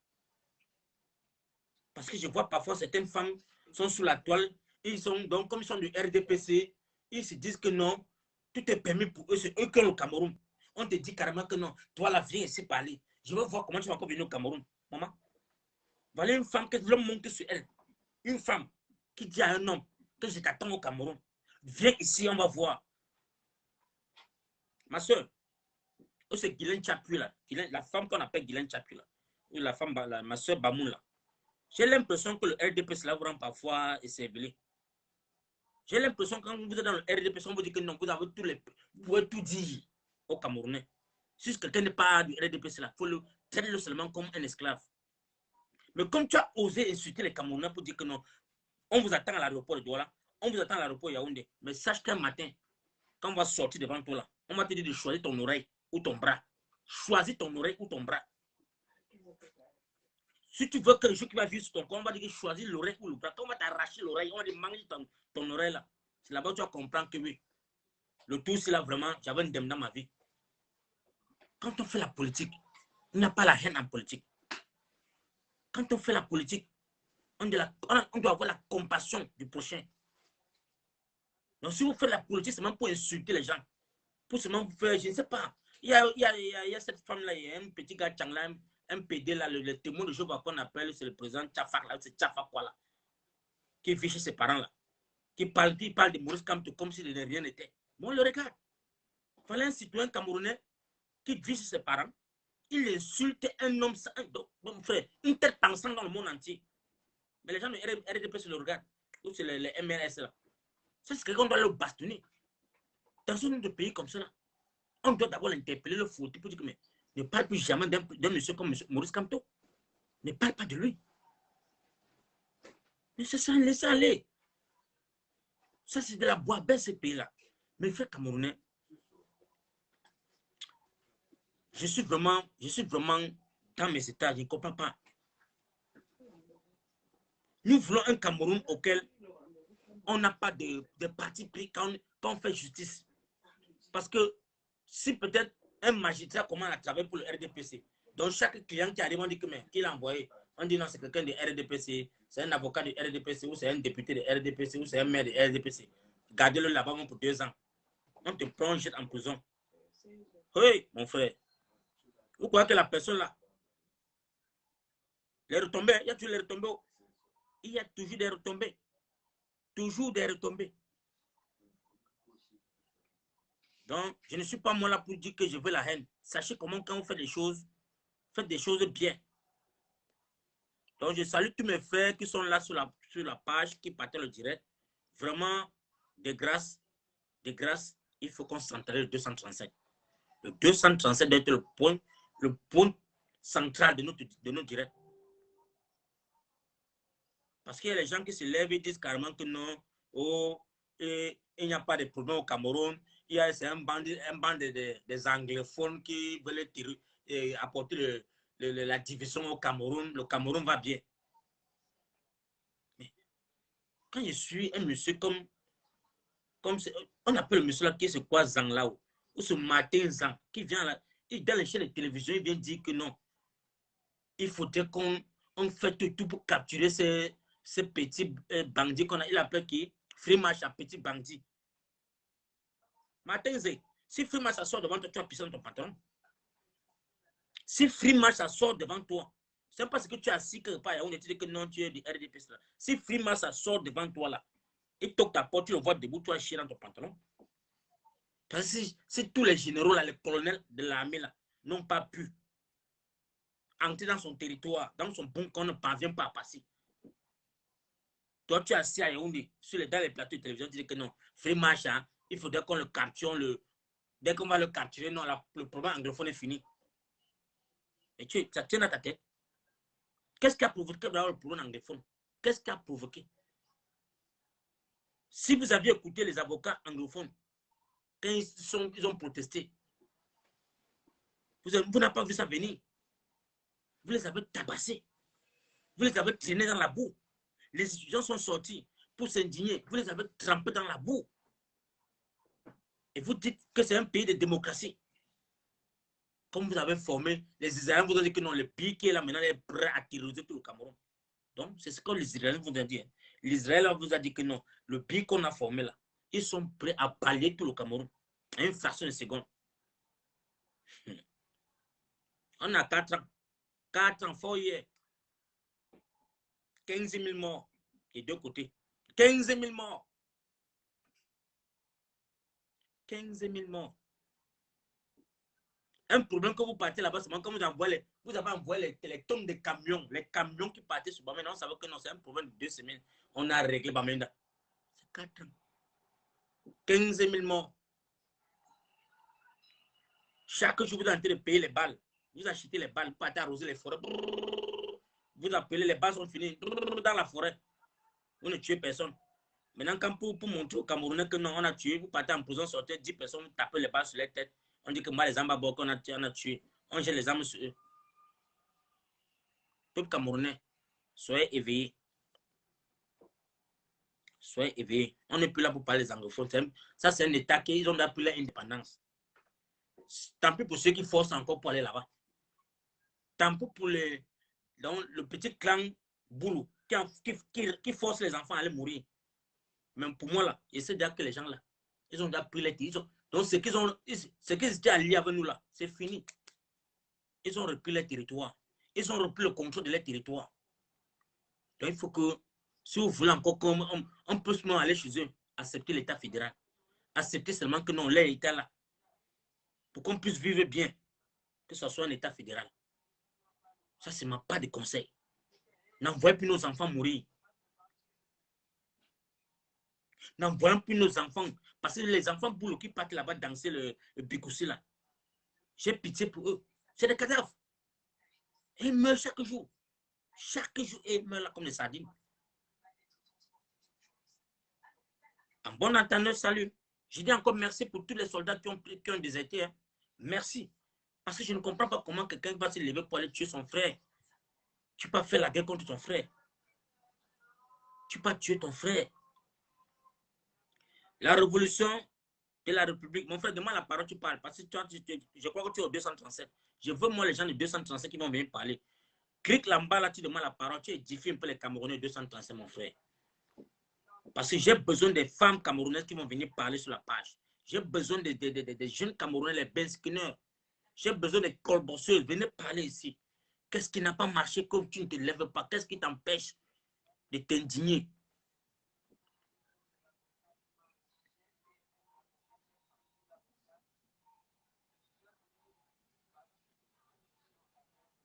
Parce que je vois parfois certaines femmes sont sous la toile, ils sont donc, comme ils sont du RDPC, ils se disent que non, tout est permis pour eux, c'est eux qui ont le Cameroun. On te dit carrément que non, toi là, viens ici parler. Je veux voir comment tu vas encore venir au Cameroun. Maman, voilà une femme que l'homme monte sur elle. Une femme qui dit à un homme que je t'attends au Cameroun. Viens ici, on va voir. Ma soeur, c'est Guylaine Tchapu là. La femme qu'on appelle Guylaine Tchapu là. La femme, ma soeur Bamoun là. J'ai l'impression que le RDP cela vous rend parfois écervelé. J'ai l'impression que quand vous êtes dans le RDP, on vous dit que non, vous pouvez tout dire aux Camerounais. Si quelqu'un n'est pas du RDP, il faut le traiter seulement comme un esclave. Mais comme tu as osé insulter les Camerounais pour dire que non, on vous attend à l'aéroport de Douala, on vous attend à l'aéroport Yaoundé, mais sache qu'un matin, quand on va sortir devant toi là, on va te dire de choisir ton oreille ou ton bras. Choisis ton oreille ou ton bras. Si tu veux que le jeu qui va vivre sur ton corps, on va dire que choisis l'oreille ou le bras. Quand on va t'arracher l'oreille, on va dire manger ton oreille là. C'est là-bas que tu vas comprendre que oui. Le tout, c'est là vraiment, j'avais une dème dans ma vie. Quand on fait la politique, il n'y a pas la haine en politique. Quand on fait la politique, on doit avoir la compassion du prochain. Donc, si vous faites la politique, c'est même pour insulter les gens. Pour seulement vous faire, je ne sais pas. Il y a cette femme-là, il y a un petit gars, un PD, là, le témoin de Jéhovah qu'on appelle, c'est le président Tchafak, là, c'est Tchafak, quoi, là, qui vit chez ses parents, là, qui parle de Maurice Kamto comme si de rien n'était. Bon, on le regarde. Il fallait un citoyen camerounais qui vit chez ses parents, il insulte un homme, mon frère, une tête pensante dans le monde entier. Mais les gens de RDP se le regardent, ou c'est les MRS, là. C'est ce qu'on doit le bastonner. Dans un autre pays comme ça, là, on doit d'abord l'interpeller, le foutre pour dire que mais, ne parle plus jamais d'un monsieur comme monsieur Maurice Kamto. Ne parle pas de lui. Mais c'est ça, laissez aller. Ça, c'est de la boîte belle, ce pays-là. Mes frères camerounais, je suis vraiment dans mes états, je ne comprends pas. Nous voulons un Cameroun auquel on n'a pas de parti pris quand on fait justice. Parce que si peut-être un magistrat commence à travailler pour le RDPC, donc chaque client qui arrive, on dit que mais qui l'a envoyé, on dit non, c'est quelqu'un de RDPC, c'est un avocat de RDPC, ou c'est un député de RDPC, ou c'est un maire de RDPC. Gardez-le là-bas pour 2 ans. On te prend, on jette en prison. Oui, mon frère. Vous croyez que la personne là, les retombées, il y a toujours les retombées. Il y a toujours des retombées. Toujours des retombées. Donc, je ne suis pas moi là pour dire que je veux la haine. Sachez comment quand on fait des choses, faites des choses bien. Donc, je salue tous mes frères qui sont là sur la page, qui partent le direct. Vraiment, de grâce, il faut qu'on centralise le 237. Le 237 doit être le point central de nos directs. Parce qu'il y a les gens qui se lèvent et disent carrément que non, oh, il n'y a pas de problème au Cameroun. C'est un band des anglophones qui veulent apporter la division au Cameroun. Le Cameroun va bien. Mais quand je suis un monsieur comme on appelle le monsieur là qui est quoi Zang là, ou ce Martin Zang, qui vient là, dans les chaînes de télévision, il vient dire que non, il faudrait qu'on fait tout pour capturer ces petits bandits qu'on a. Il appelle qui Freemash à petit bandit. Martin Zé, si Freemash sort devant toi, tu vas pisser dans ton pantalon. Si Freemash sort devant toi, c'est parce que tu as assis quelque part, on dit que non, tu es du RDP. Si Freemash sort devant toi là, il toque ta porte, tu le vois debout, tu vas chier dans ton pantalon. Parce que si tous les généraux là, les colonels de l'armée là, n'ont pas pu entrer dans son territoire, dans son bon qu'on ne parvient pas à passer. Toi, tu es assis à Yaoundé, dans les plateaux de télévision, tu dis que non, Freemash, hein, il faudrait qu'on le capture. Dès qu'on va le capturer, non, le problème anglophone est fini. Et ça tient dans ta tête. Qu'est-ce qui a provoqué le problème anglophone? Qu'est-ce qui a provoqué? Si vous aviez écouté les avocats anglophones, quand ils ont protesté, vous n'avez pas vu ça venir. Vous les avez tabassés. Vous les avez traînés dans la boue. Les étudiants sont sortis pour s'indigner. Vous les avez trempés dans la boue. Et vous dites que c'est un pays de démocratie. Comme vous avez formé, les Israéliens vous ont dit que non, le pays qui est là maintenant est prêt à terroriser tout le Cameroun. Donc, c'est ce que les Israéliens vous ont dit. L'Israël vous a dit que non, le pays qu'on a formé là, ils sont prêts à balayer tout le Cameroun. À une fraction de seconde. On a 4 ans. 4 ans, fort hier. 15 000 morts des deux côtés. 15 000 morts. 15 000 morts. Un problème que vous partez là-bas, c'est quand vous avez envoyé les tonnes de camions, les camions qui partaient sur Bamenda. On savait que non, c'est un problème de 2 semaines. On a réglé Bamenda. C'est 4 ans. 15 000 morts. Chaque jour, vous êtes en train de payer les balles. Vous achetez les balles, vous partez arroser les forêts. Vous appelez, les balles sont finies dans la forêt. Vous ne tuez personne. Maintenant, quand pour montrer aux Camerounais que non, on a tué, vous partez en prison, sortez 10 personnes, vous tapez les balles sur les têtes. On dit que moi, les Ambabok, on a tué. On jette les armes sur eux. Peuple camerounais, soyez éveillés. Soyez éveillés. On n'est plus là pour parler des anglophones. Ça, c'est un État qui ont appelé l'indépendance. Tant pis pour ceux qui forcent encore pour aller là-bas. Tant pis pour le petit clan Boulou qui force les enfants à aller mourir. Même pour moi, là, je sais déjà que les gens là, ils ont déjà pris les territoires. Donc, ce qu'ils étaient alliés avec nous là, c'est fini. Ils ont repris les territoires. Ils ont repris le contrôle de les territoires. Donc, il faut que, si vous voulez encore on peut seulement aller chez eux, accepter l'État fédéral. Accepter seulement que non, l'État là, pour qu'on puisse vivre bien, que ce soit un État fédéral. Ça, c'est ma part de conseil. N'envoyez plus nos enfants mourir. N'envoyons plus nos enfants. Parce que les enfants boulots qui partent là-bas danser le bicoussi là, j'ai pitié pour eux. C'est des cadavres. Et ils meurent chaque jour. Chaque jour, ils meurent là comme des sardines. En bon entendeur, salut. Je dis encore merci pour tous les soldats qui ont déserté. Hein. Merci. Parce que je ne comprends pas comment quelqu'un va se lever pour aller tuer son frère. Tu peux pas faire la guerre contre ton frère. Tu peux pas tuer ton frère. La révolution de la République. Mon frère, demande la parole, tu parles. Parce que toi, je crois que tu es au 237. Je veux, moi, les gens de 237 qui vont venir parler. Clique là-bas, là, tu demandes la parole. Tu édifies un peu les Camerounais 237, mon frère. Parce que j'ai besoin des femmes camerounaises qui vont venir parler sur la page. J'ai besoin des jeunes Camerounais, les benskinneurs. J'ai besoin des colbosseuses. Venez parler ici. Qu'est-ce qui n'a pas marché comme tu ne te lèves pas? Qu'est-ce qui t'empêche de t'indigner?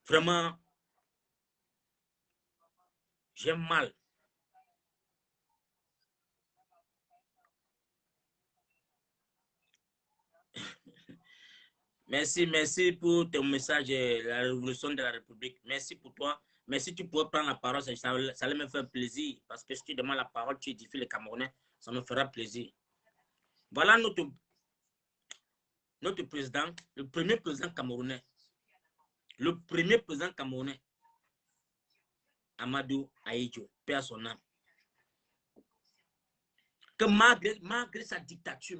Vraiment, j'ai mal. Merci pour ton message, la révolution de la République. Merci pour toi. Merci, tu pourrais prendre la parole. Ça allait me faire plaisir. Parce que si tu demandes la parole, tu édifies les Camerounais. Ça me fera plaisir. Voilà notre président, le premier président camerounais. Le premier président camerounais, Amadou Ahidjo, paix à son âme. Que malgré sa dictature,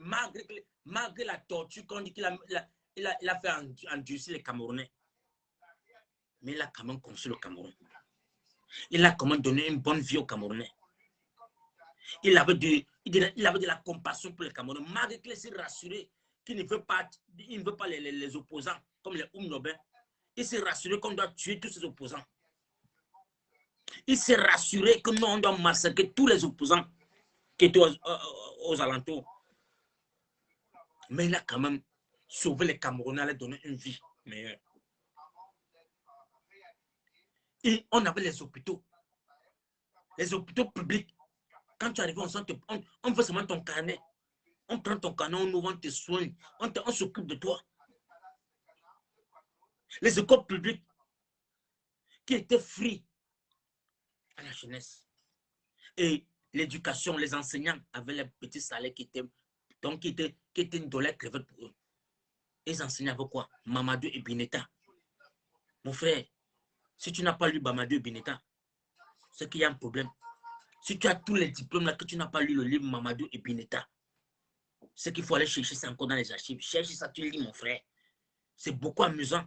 malgré la torture qu'on dit qu'il a fait endurcir les Camerounais, mais il a quand même construit le Cameroun. Il a quand même donné une bonne vie aux Camerounais. Il avait de la compassion pour les Camerounais, malgré qu'il s'est rassuré qu'il ne veut pas, les opposants, comme les Oumnobin. Il s'est rassuré qu'on doit tuer tous ses opposants. Il s'est rassuré que nous, on doit massacrer tous les opposants qui étaient aux alentours. Mais il a quand même sauvé les Camerounais, leur donner une vie meilleure. Et on avait les hôpitaux publics. Quand tu arrives, on veut seulement ton carnet. On prend ton carnet, on ouvre, on te soigne, on s'occupe de toi. Les écoles publiques qui étaient free à la jeunesse. Et l'éducation, les enseignants avaient les petits salaires qui étaient une dollar crevette pour eux. Les enseignants avaient quoi? Mamadou et Bineta. Mon frère, si tu n'as pas lu Mamadou et Bineta, c'est qu'il y a un problème. Si tu as tous les diplômes là, que tu n'as pas lu le livre Mamadou et Bineta, c'est qu'il faut aller chercher ça encore dans les archives. Cherche ça, tu lis, mon frère. C'est beaucoup amusant.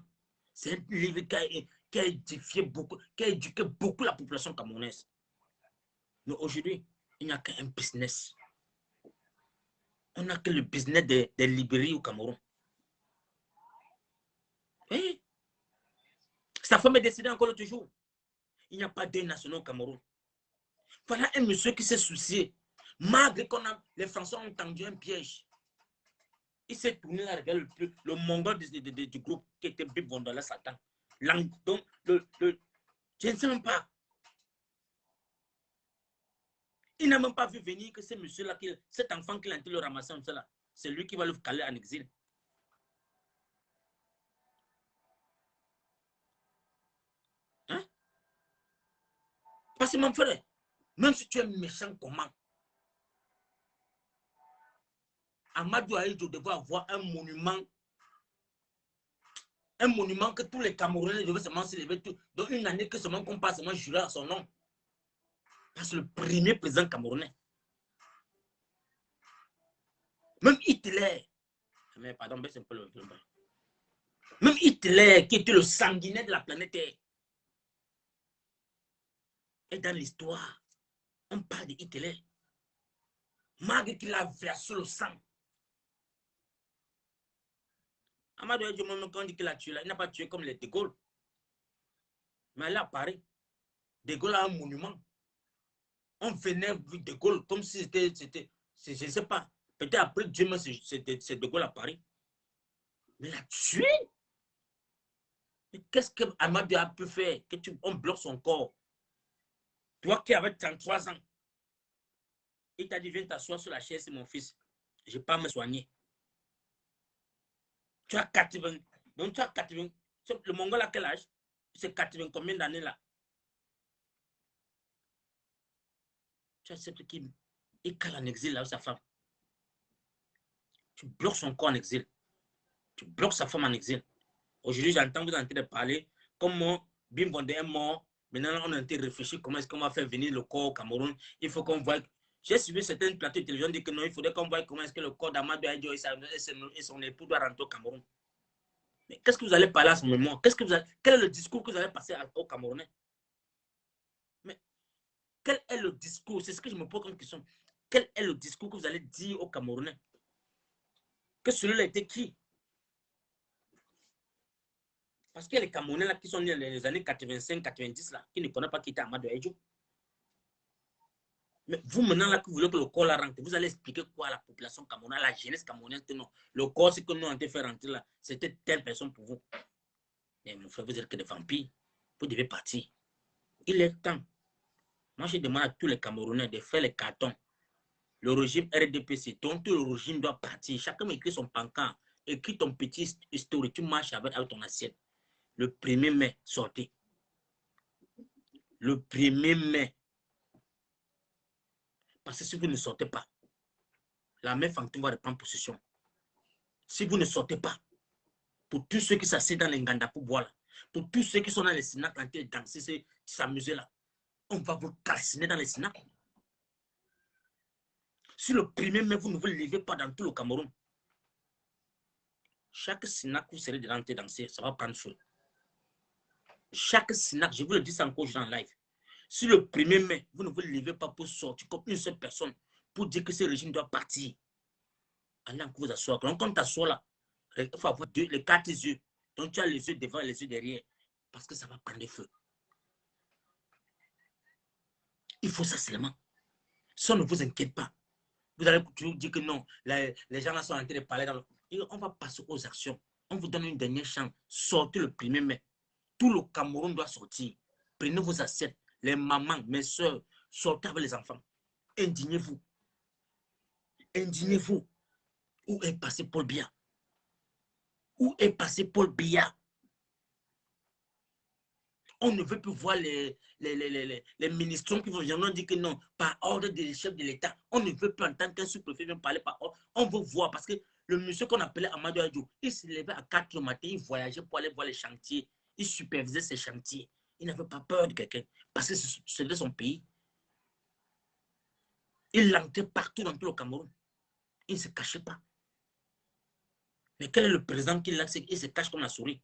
C'est un livre qui a édifié beaucoup, qui a éduqué beaucoup la population camerounaise. Mais aujourd'hui, il n'y a qu'un business. On n'a que le business des librairies au Cameroun. Oui. Sa femme est décédée encore l'autre jour. Il n'y a pas deuil national au Cameroun. Voilà un monsieur qui s'est soucié. Malgré qu'on a, les Français ont tendu un piège. Il s'est tourné là, regarde le mongol du groupe qui était Bib Vondola Satan. Donc, je ne sais même pas. Il n'a même pas vu venir que ce monsieur-là, cet enfant qu'il a été le ramasser, c'est lui qui va le caler en exil. Hein? Parce que mon frère, même si tu es méchant comment, Amadou Ahidjo devait avoir un monument que tous les Camerounais devaient seulement se lever dans une année que seulement qu'on passe seulement jurer à son nom. Parce que le premier président camerounais. Même Hitler, mais pardon, baisse un peu le même Hitler, qui était le sanguinaire de la planète Terre, et dans l'histoire, on parle de Hitler. Malgré qu'il a versé le sang. Amadou Ahidjo, quand on dit qu'il a tué là, il n'a pas tué comme les De Gaulle. Mais là, à Paris, De Gaulle a un monument. On vénère De Gaulle comme si c'était, je ne sais pas, peut-être après Dieu, c'est De Gaulle à Paris. Mais il a tué. Mais qu'est-ce que Amadou a pu faire? On bloque son corps. Toi qui avais 33 ans, il t'a dit, viens t'asseoir sur la chaise, mon fils. Je ne vais pas me soigner. Tu as 80. Donc tu as 80. Le Mongol à quel âge? C'est 80 combien d'années là? Tu acceptes qu'il cale en exil là avec sa femme. Tu bloques son corps en exil. Tu bloques sa femme en exil. Aujourd'hui, j'entends que vous êtes en train de parler. Comme Bim Bondé est mort, maintenant on est en train de réfléchir comment est-ce qu'on va faire venir le corps au Cameroun. Il faut qu'on voit. J'ai suivi certains plateaux de télévision dire que non, il faudrait qu'on voit comment est-ce que le corps d'Amadou Ahidjo et son époux doit rentrer au Cameroun. Mais qu'est-ce que vous allez parler à ce moment? Quel est le discours que vous allez passer aux Camerounais? Mais quel est le discours? C'est ce que je me pose comme question. Quel est le discours que vous allez dire aux Camerounais? Que celui-là était qui? Parce qu'il y a les Camerounais là qui sont nés dans les années 85-90 là, qui ne connaissent pas qui était Amadou Ahidjo. Mais vous maintenant là, que vous voulez que le corps la rentre, vous allez expliquer quoi à la population camerounaise, à la jeunesse camerounaise, que non, le corps, c'est que nous on a fait rentrer là, c'était telle personne pour vous. Mais mon frère, vous êtes que des vampires, vous devez partir. Il est temps. Moi, je demande à tous les Camerounais de faire les cartons. Le régime RDPC, dont tout le régime doit partir. Chacun écrit son pancart, écrit ton petit historique, tu marches avec ton assiette. Le 1er mai, sortez. Le 1er mai. Parce que si vous ne sortez pas, la main fantôme va reprendre possession. Si vous ne sortez pas, pour tous ceux qui s'assiedent dans les Nganda pour boire, pour tous ceux qui sont dans les Sénats en train de danser, s'amuser là, on va vous calciner dans les Sénats. Si le 1er mai, vous ne vous levez pas dans tout le Cameroun, chaque Sénat que vous serez dedans de danser, ça va prendre feu. Chaque Sénat, je vous le dis encore en live, si le 1er mai, vous ne vous levez pas pour sortir comme une seule personne, pour dire que ce régime doit partir, allez encore vous asseoir. Quand on t'assoit là, il faut avoir les 4 yeux. Donc tu as les yeux devant et les yeux derrière. Parce que ça va prendre feu. Il faut ça seulement. Ça ne vous inquiète pas. Vous allez toujours dire que non, les gens là sont en train de parler. On va passer aux actions. On vous donne une dernière chance. Sortez le 1er mai. Tout le Cameroun doit sortir. Prenez vos assiettes. Les mamans, mes soeurs, sortez avec les enfants. Indignez-vous. Indignez-vous. Où est passé Paul Biya? Où est passé Paul Biya? On ne veut plus voir les ministres qui vont venir dire que non, par ordre des chefs de l'État. On ne veut plus entendre qu'un sous-préfet vienne parler par ordre. On veut voir parce que le monsieur qu'on appelait Amadou Adjo, il se levait à 4 h matin, il voyageait pour aller voir les chantiers. Il supervisait ces chantiers. Il n'avait pas peur de quelqu'un parce que c'était son pays. Il l'entrait partout dans tout le Cameroun. Il ne se cachait pas. Mais quel est le président qui l'a? Il se cache comme la souris.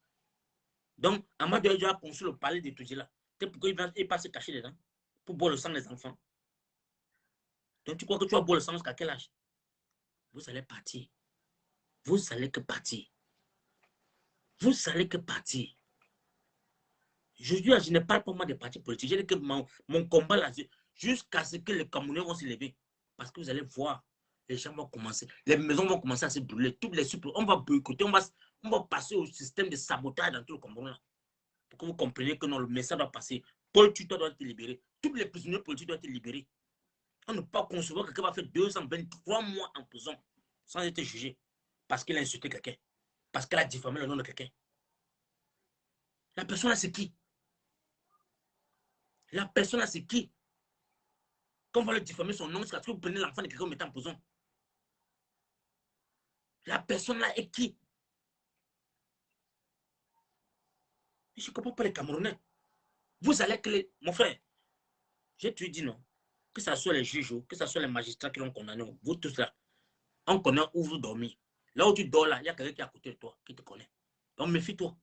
Donc, Amadou Adjo a conçu le palais de Toudjila. C'est pourquoi il ne va pas se cacher dedans pour boire le sang des enfants. Donc, tu crois que tu vas boire le sang jusqu'à quel âge? Vous allez partir. Vous allez que partir. Vous allez que partir. Je ne parle pas moi des partis politiques. Je dis que mon combat là, jusqu'à ce que les Camerounais vont se lever. Parce que vous allez voir, les gens vont commencer, les maisons vont commencer à se brûler. Toutes les on va boycotter, on va passer au système de sabotage dans tout le Cameroun. Pour que vous compreniez que non, le message doit passer. Paul Tuto doit être libéré. Tous les prisonniers politiques doivent être libérés. On ne peut pas concevoir que quelqu'un va faire 223 mois en prison sans être jugé. Parce qu'il a insulté quelqu'un. Parce qu'il a diffamé le nom de quelqu'un. La personne là, c'est qui? La personne là, c'est qui? Quand on va le diffamer son nom, c'est parce que vous prenez l'enfant de quelqu'un, vous mettez en prison. La personne là est qui? Je ne comprends pas les Camerounais. Vous allez que les... Mon frère, j'ai tout dit non. Que ce soit les juges, que ce soit les magistrats qui l'ont condamné, vous tous là, on connaît où vous dormez. Là où tu dors là, il y a quelqu'un qui est à côté de toi, qui te connaît. Donc méfie-toi.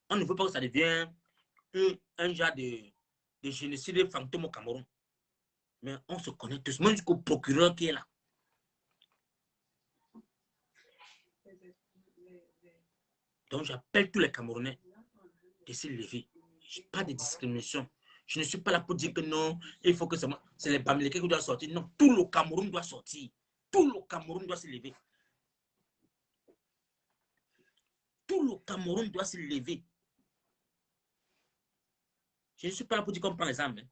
On ne veut pas que ça devienne un genre de génocide fantôme au Cameroun. Mais on se connaît tous, même jusqu'au procureur qui est là. Donc j'appelle tous les Camerounais de se lever. Pas de discrimination. Je ne suis pas là pour dire que non, il faut que c'est les Bamileke qui doivent sortir. Non, tout le Cameroun doit sortir. Tout le Cameroun doit se lever. Tout le Cameroun doit se lever. Je ne suis pas là pour dire qu'on prend les armes.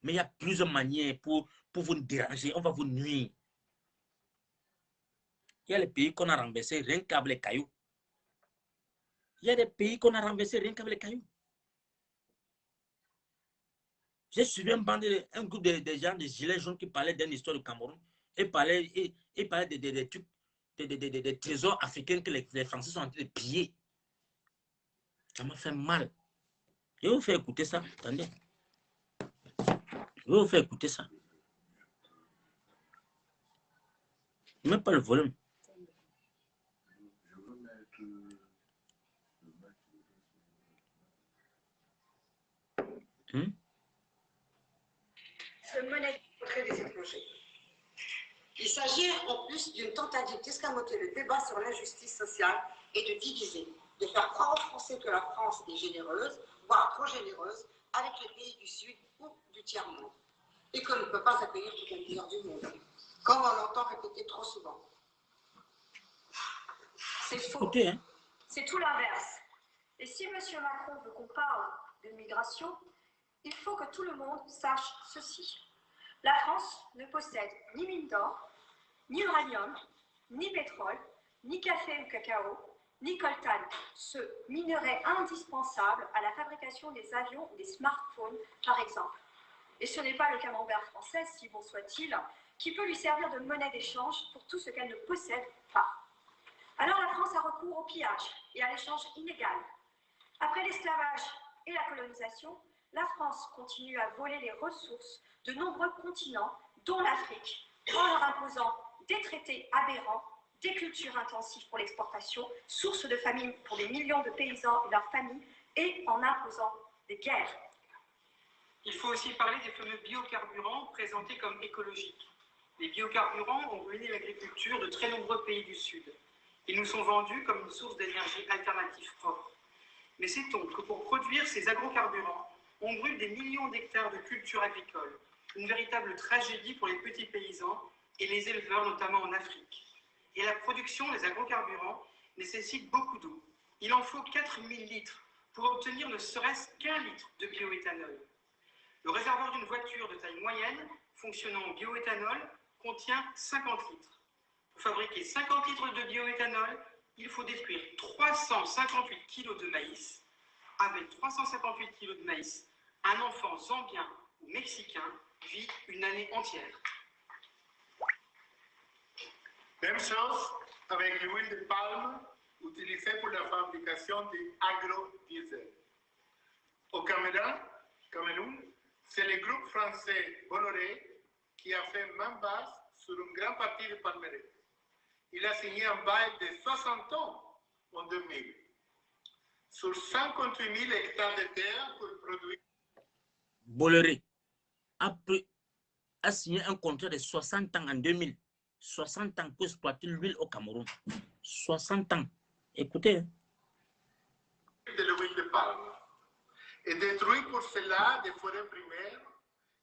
Mais il y a plusieurs manières pour vous déranger. On va vous nuire. Il y a les pays qu'on a renversés rien qu'avec les cailloux. Il y a des pays qu'on a renversés rien qu'avec les cailloux. J'ai suivi un groupe de gens, des gilets jaunes qui parlaient d'une histoire du Cameroun et parlaient des trucs, des trésors africains que les Français sont en train de piller. Ça m'a fait mal. Je vais vous faire écouter ça. Attendez. Je vais vous faire écouter ça. Même pas le volume. Il s'agit en plus d'une tentative d'escamoter le débat sur l'injustice sociale et de diviser, de faire croire aux Français que la France est généreuse, voire trop généreuse, avec les pays du Sud ou du tiers-monde, et qu'on ne peut pas accueillir toutes les misères du monde, comme on l'entend répéter trop souvent. C'est faux. Okay, hein? C'est tout l'inverse. Et si M. Macron veut qu'on parle de migration, il faut que tout le monde sache ceci. La France ne possède ni mine d'or, ni uranium, ni pétrole, ni café ou cacao, ni coltan, ce minerai indispensable à la fabrication des avions ou des smartphones, par exemple. Et ce n'est pas le camembert français, si bon soit-il, qui peut lui servir de monnaie d'échange pour tout ce qu'elle ne possède pas. Alors la France a recours au pillage et à l'échange illégal. Après l'esclavage et la colonisation, la France continue à voler les ressources de nombreux continents, dont l'Afrique, en leur imposant des traités aberrants, des cultures intensives pour l'exportation, source de famine pour des millions de paysans et leurs familles, et en imposant des guerres. Il faut aussi parler des fameux biocarburants présentés comme écologiques. Les biocarburants ont ruiné l'agriculture de très nombreux pays du Sud. Ils nous sont vendus comme une source d'énergie alternative propre. Mais sait-on que pour produire ces agrocarburants, on brûle des millions d'hectares de cultures agricoles, une véritable tragédie pour les petits paysans et les éleveurs, notamment en Afrique. Et la production des agrocarburants nécessite beaucoup d'eau. Il en faut 4000 litres pour obtenir ne serait-ce qu'1 litre de bioéthanol. Le réservoir d'une voiture de taille moyenne, fonctionnant au bioéthanol, contient 50 litres. Pour fabriquer 50 litres de bioéthanol, il faut détruire 358 kg de maïs, avec 358 kg de maïs, un enfant zambien ou mexicain vit une année entière. Même chose avec l'huile de palme utilisée pour la fabrication de agrodiesel. Au Cameroun, c'est le groupe français Bolloré qui a fait main basse sur une grande partie du palmarès. Il a signé un bail de 60 ans en 2000 sur 58 000 hectares de terre pour produire. Bolloré a signé un contrat de 60 ans en 2000. 60 ans pour exploiter l'huile au Cameroun. 60 ans. Écoutez. De l'huile de palme. Et détruit pour cela des forêts primaires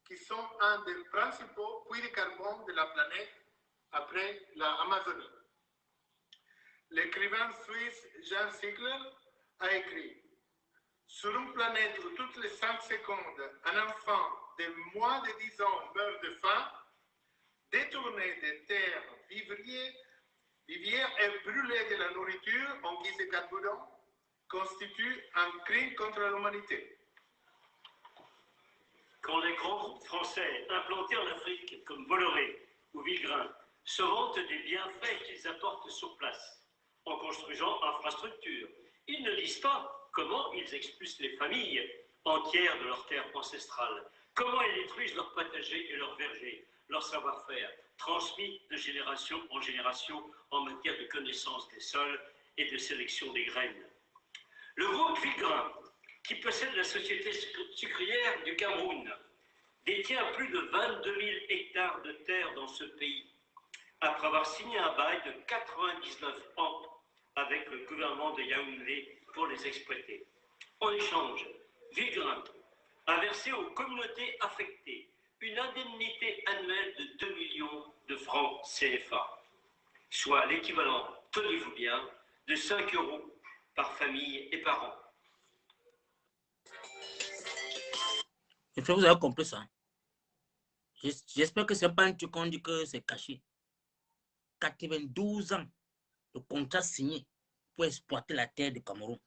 qui sont un des principaux puits de carbone de la planète après l'Amazonie. L'écrivain suisse Jean Ziegler a écrit: sur une planète où toutes les 5 secondes, un enfant de moins de 10 ans meurt de faim, détourner des terres vivières et brûler de la nourriture en guise de carburant constitue un crime contre l'humanité. Quand les grands groupes français implantés en Afrique comme Bolloré ou Villegrain se vantent des bienfaits qu'ils apportent sur place en construisant infrastructures, ils ne disent pas comment ils expulsent les familles entières de leurs terres ancestrales, comment ils détruisent leurs potagers et leurs vergers, leur savoir-faire, transmis de génération en génération en matière de connaissance des sols et de sélection des graines. Le groupe Villegrain, qui possède la société sucrière du Cameroun, détient plus de 22 000 hectares de terre dans ce pays, après avoir signé un bail de 99 ans avec le gouvernement de Yaoundé pour les exploiter. En échange, Villegrain a versé aux communautés affectées une indemnité annuelle de 2 millions de francs CFA, soit l'équivalent, tenez-vous bien, de 5 € par famille et par an. Et puis vous avez compris ça. J'espère que ce n'est pas un truc qu'on dit que c'est caché. 92 ans de contrat signé pour exploiter la terre du Cameroun.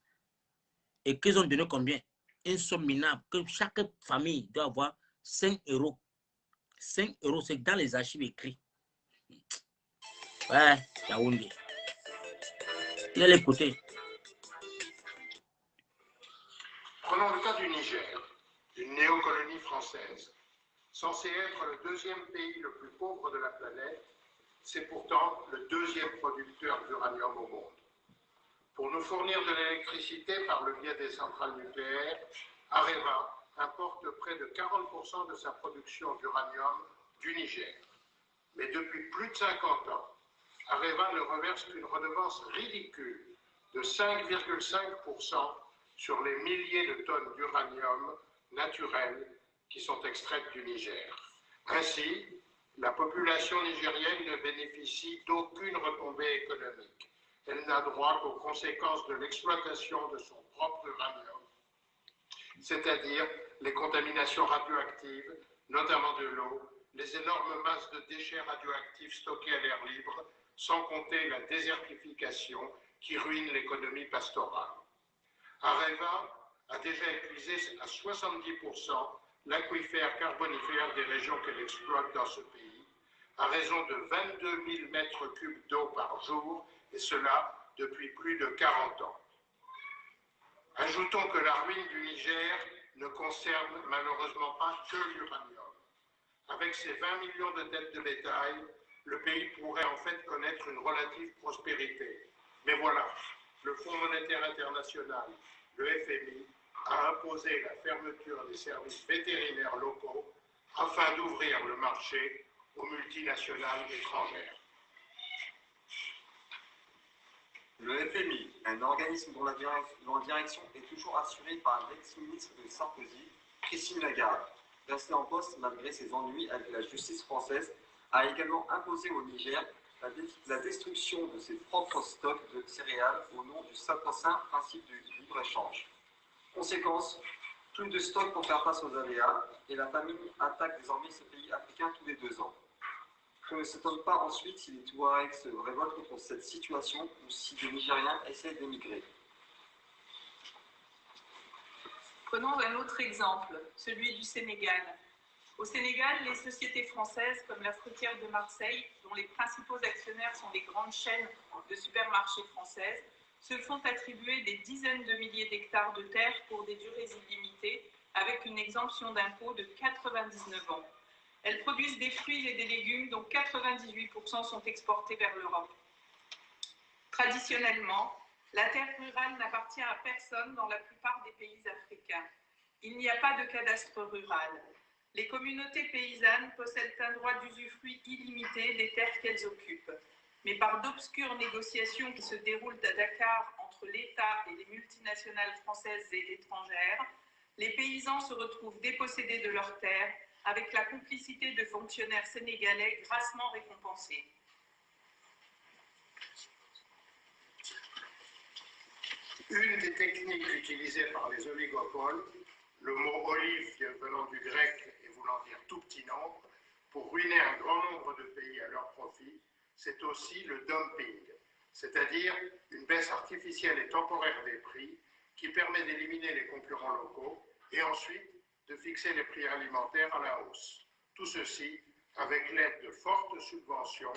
Et qu'ils ont donné combien? Une somme minable que chaque famille doit avoir 5 €. 5 €, c'est dans les archives écrits. Ouais, Yaoundé. Il a l'écouter. Prenons le cas du Niger, une néocolonie française. Censé être le deuxième pays le plus pauvre de la planète, c'est pourtant le deuxième producteur d'uranium au monde. Pour nous fournir de l'électricité par le biais des centrales nucléaires, Areva importe près de 40% de sa production d'uranium du Niger. Mais depuis plus de 50 ans, Areva ne reverse qu'une redevance ridicule de 5,5% sur les milliers de tonnes d'uranium naturel qui sont extraites du Niger. Ainsi, la population nigérienne ne bénéficie d'aucune retombée économique. Elle n'a droit qu'aux conséquences de l'exploitation de son propre uranium, c'est-à-dire les contaminations radioactives, notamment de l'eau, les énormes masses de déchets radioactifs stockés à l'air libre, sans compter la désertification qui ruine l'économie pastorale. Areva a déjà épuisé à 70% l'aquifère carbonifère des régions qu'elle exploite dans ce pays, à raison de 22 000 mètres cubes d'eau par jour, et cela depuis plus de 40 ans. Ajoutons que la ruine du Niger ne concerne malheureusement pas que l'uranium. Avec ses 20 millions de têtes de bétail, le pays pourrait en fait connaître une relative prospérité. Mais voilà, le Fonds monétaire international, le FMI, a imposé la fermeture des services vétérinaires locaux afin d'ouvrir le marché aux multinationales étrangères. Le FMI, un organisme dont la direction est toujours assurée par l'ex-ministre de Sarkozy, Christine Lagarde, restée en poste malgré ses ennuis avec la justice française, a également imposé au Niger la destruction de ses propres stocks de céréales au nom du sacro-saint principe du libre-échange. Conséquence, plus de stocks pour faire face aux aléas, et la famine attaque désormais ce pays africain tous les 2 ans. On ne s'étonne pas ensuite si les Touaregs se révoltent contre cette situation ou si des Nigériens essayent d'émigrer. Prenons un autre exemple, celui du Sénégal. Au Sénégal, les sociétés françaises, comme la Fruitière de Marseille, dont les principaux actionnaires sont les grandes chaînes de supermarchés françaises, se font attribuer des dizaines de milliers d'hectares de terre pour des durées illimitées, avec une exemption d'impôt de 99 ans. Elles produisent des fruits et des légumes dont 98% sont exportés vers l'Europe. Traditionnellement, la terre rurale n'appartient à personne dans la plupart des pays africains. Il n'y a pas de cadastre rural. Les communautés paysannes possèdent un droit d'usufruit illimité des terres qu'elles occupent. Mais par d'obscures négociations qui se déroulent à Dakar entre l'État et les multinationales françaises et étrangères, les paysans se retrouvent dépossédés de leurs terres avec la complicité de fonctionnaires sénégalais grassement récompensés. Une des techniques utilisées par les oligopoles, le mot olive venant du grec et voulant dire tout petit nombre, pour ruiner un grand nombre de pays à leur profit, c'est aussi le dumping, c'est-à-dire une baisse artificielle et temporaire des prix qui permet d'éliminer les concurrents locaux et ensuite de fixer les prix alimentaires à la hausse. Tout ceci avec l'aide de fortes subventions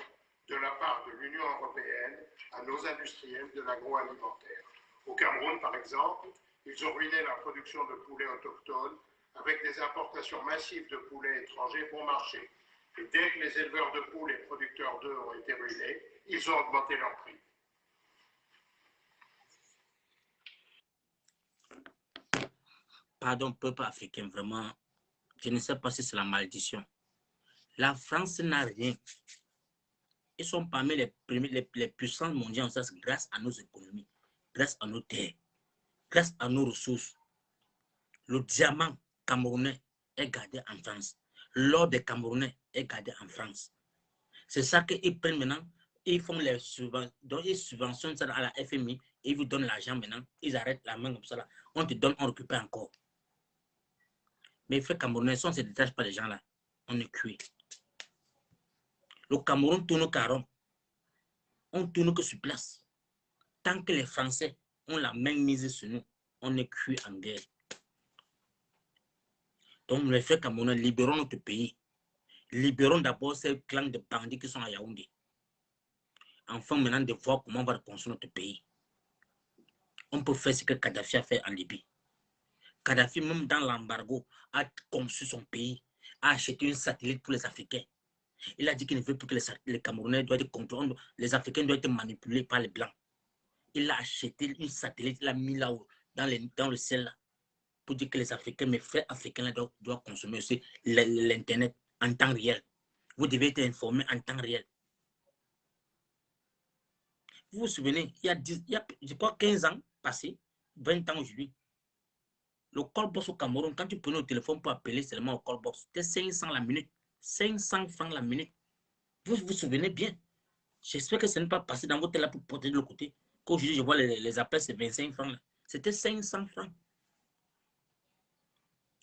de la part de l'Union européenne à nos industriels de l'agroalimentaire. Au Cameroun, par exemple, ils ont ruiné la production de poulets autochtones avec des importations massives de poulets étrangers bon marché. Et dès que les éleveurs de poules et producteurs d'œufs ont été ruinés, ils ont augmenté leur prix. Pardon, peuple africain, vraiment, je ne sais pas si c'est la malédiction. La France n'a rien. Ils sont parmi les puissances mondiales grâce à nos économies, grâce à nos terres, grâce à nos ressources. Le diamant camerounais est gardé en France. L'or des Camerounais est gardé en France. C'est ça qu'ils prennent maintenant. Ils font les subventions, ils subventionnent ça à la FMI. Ils vous donnent l'argent maintenant. Ils arrêtent la main comme ça. Là. On te donne, on récupère encore. Mais les frères camerounais, si on ne se détache pas des gens là, on est cuit. Le Cameroun tourne caron. On tourne que sur place. Tant que les Français ont la main mise sur nous, on est cuit en guerre. Donc, les frères camerounais, libérons notre pays. Libérons d'abord ces clans de bandits qui sont à Yaoundé. Enfin, maintenant, de voir comment on va reconstruire notre pays. On peut faire ce que Kadhafi a fait en Libye. Kadhafi, même dans l'embargo, a conçu son pays, a acheté une satellite pour les Africains. Il a dit qu'il ne veut plus que les Camerounais doivent être contrôlés, les Africains doivent être manipulés par les Blancs. Il a acheté une satellite, il l'a mis là-haut, dans le ciel, là, pour dire que les Africains, mes frères africains, doivent consommer aussi l'Internet en temps réel. Vous devez être informés en temps réel. Vous vous souvenez, il y a je crois, 15 ans passés, 20 ans aujourd'hui, le call-box au Cameroun, quand tu prenais le téléphone pour appeler seulement au call-box, c'était 500 la minute. 500 francs la minute. Vous vous souvenez bien. J'espère que ce n'est pas passé dans votre télé pour porter de l'autre côté. Qu'aujourd'hui, je vois les appels, c'est 25 francs. C'était 500 francs.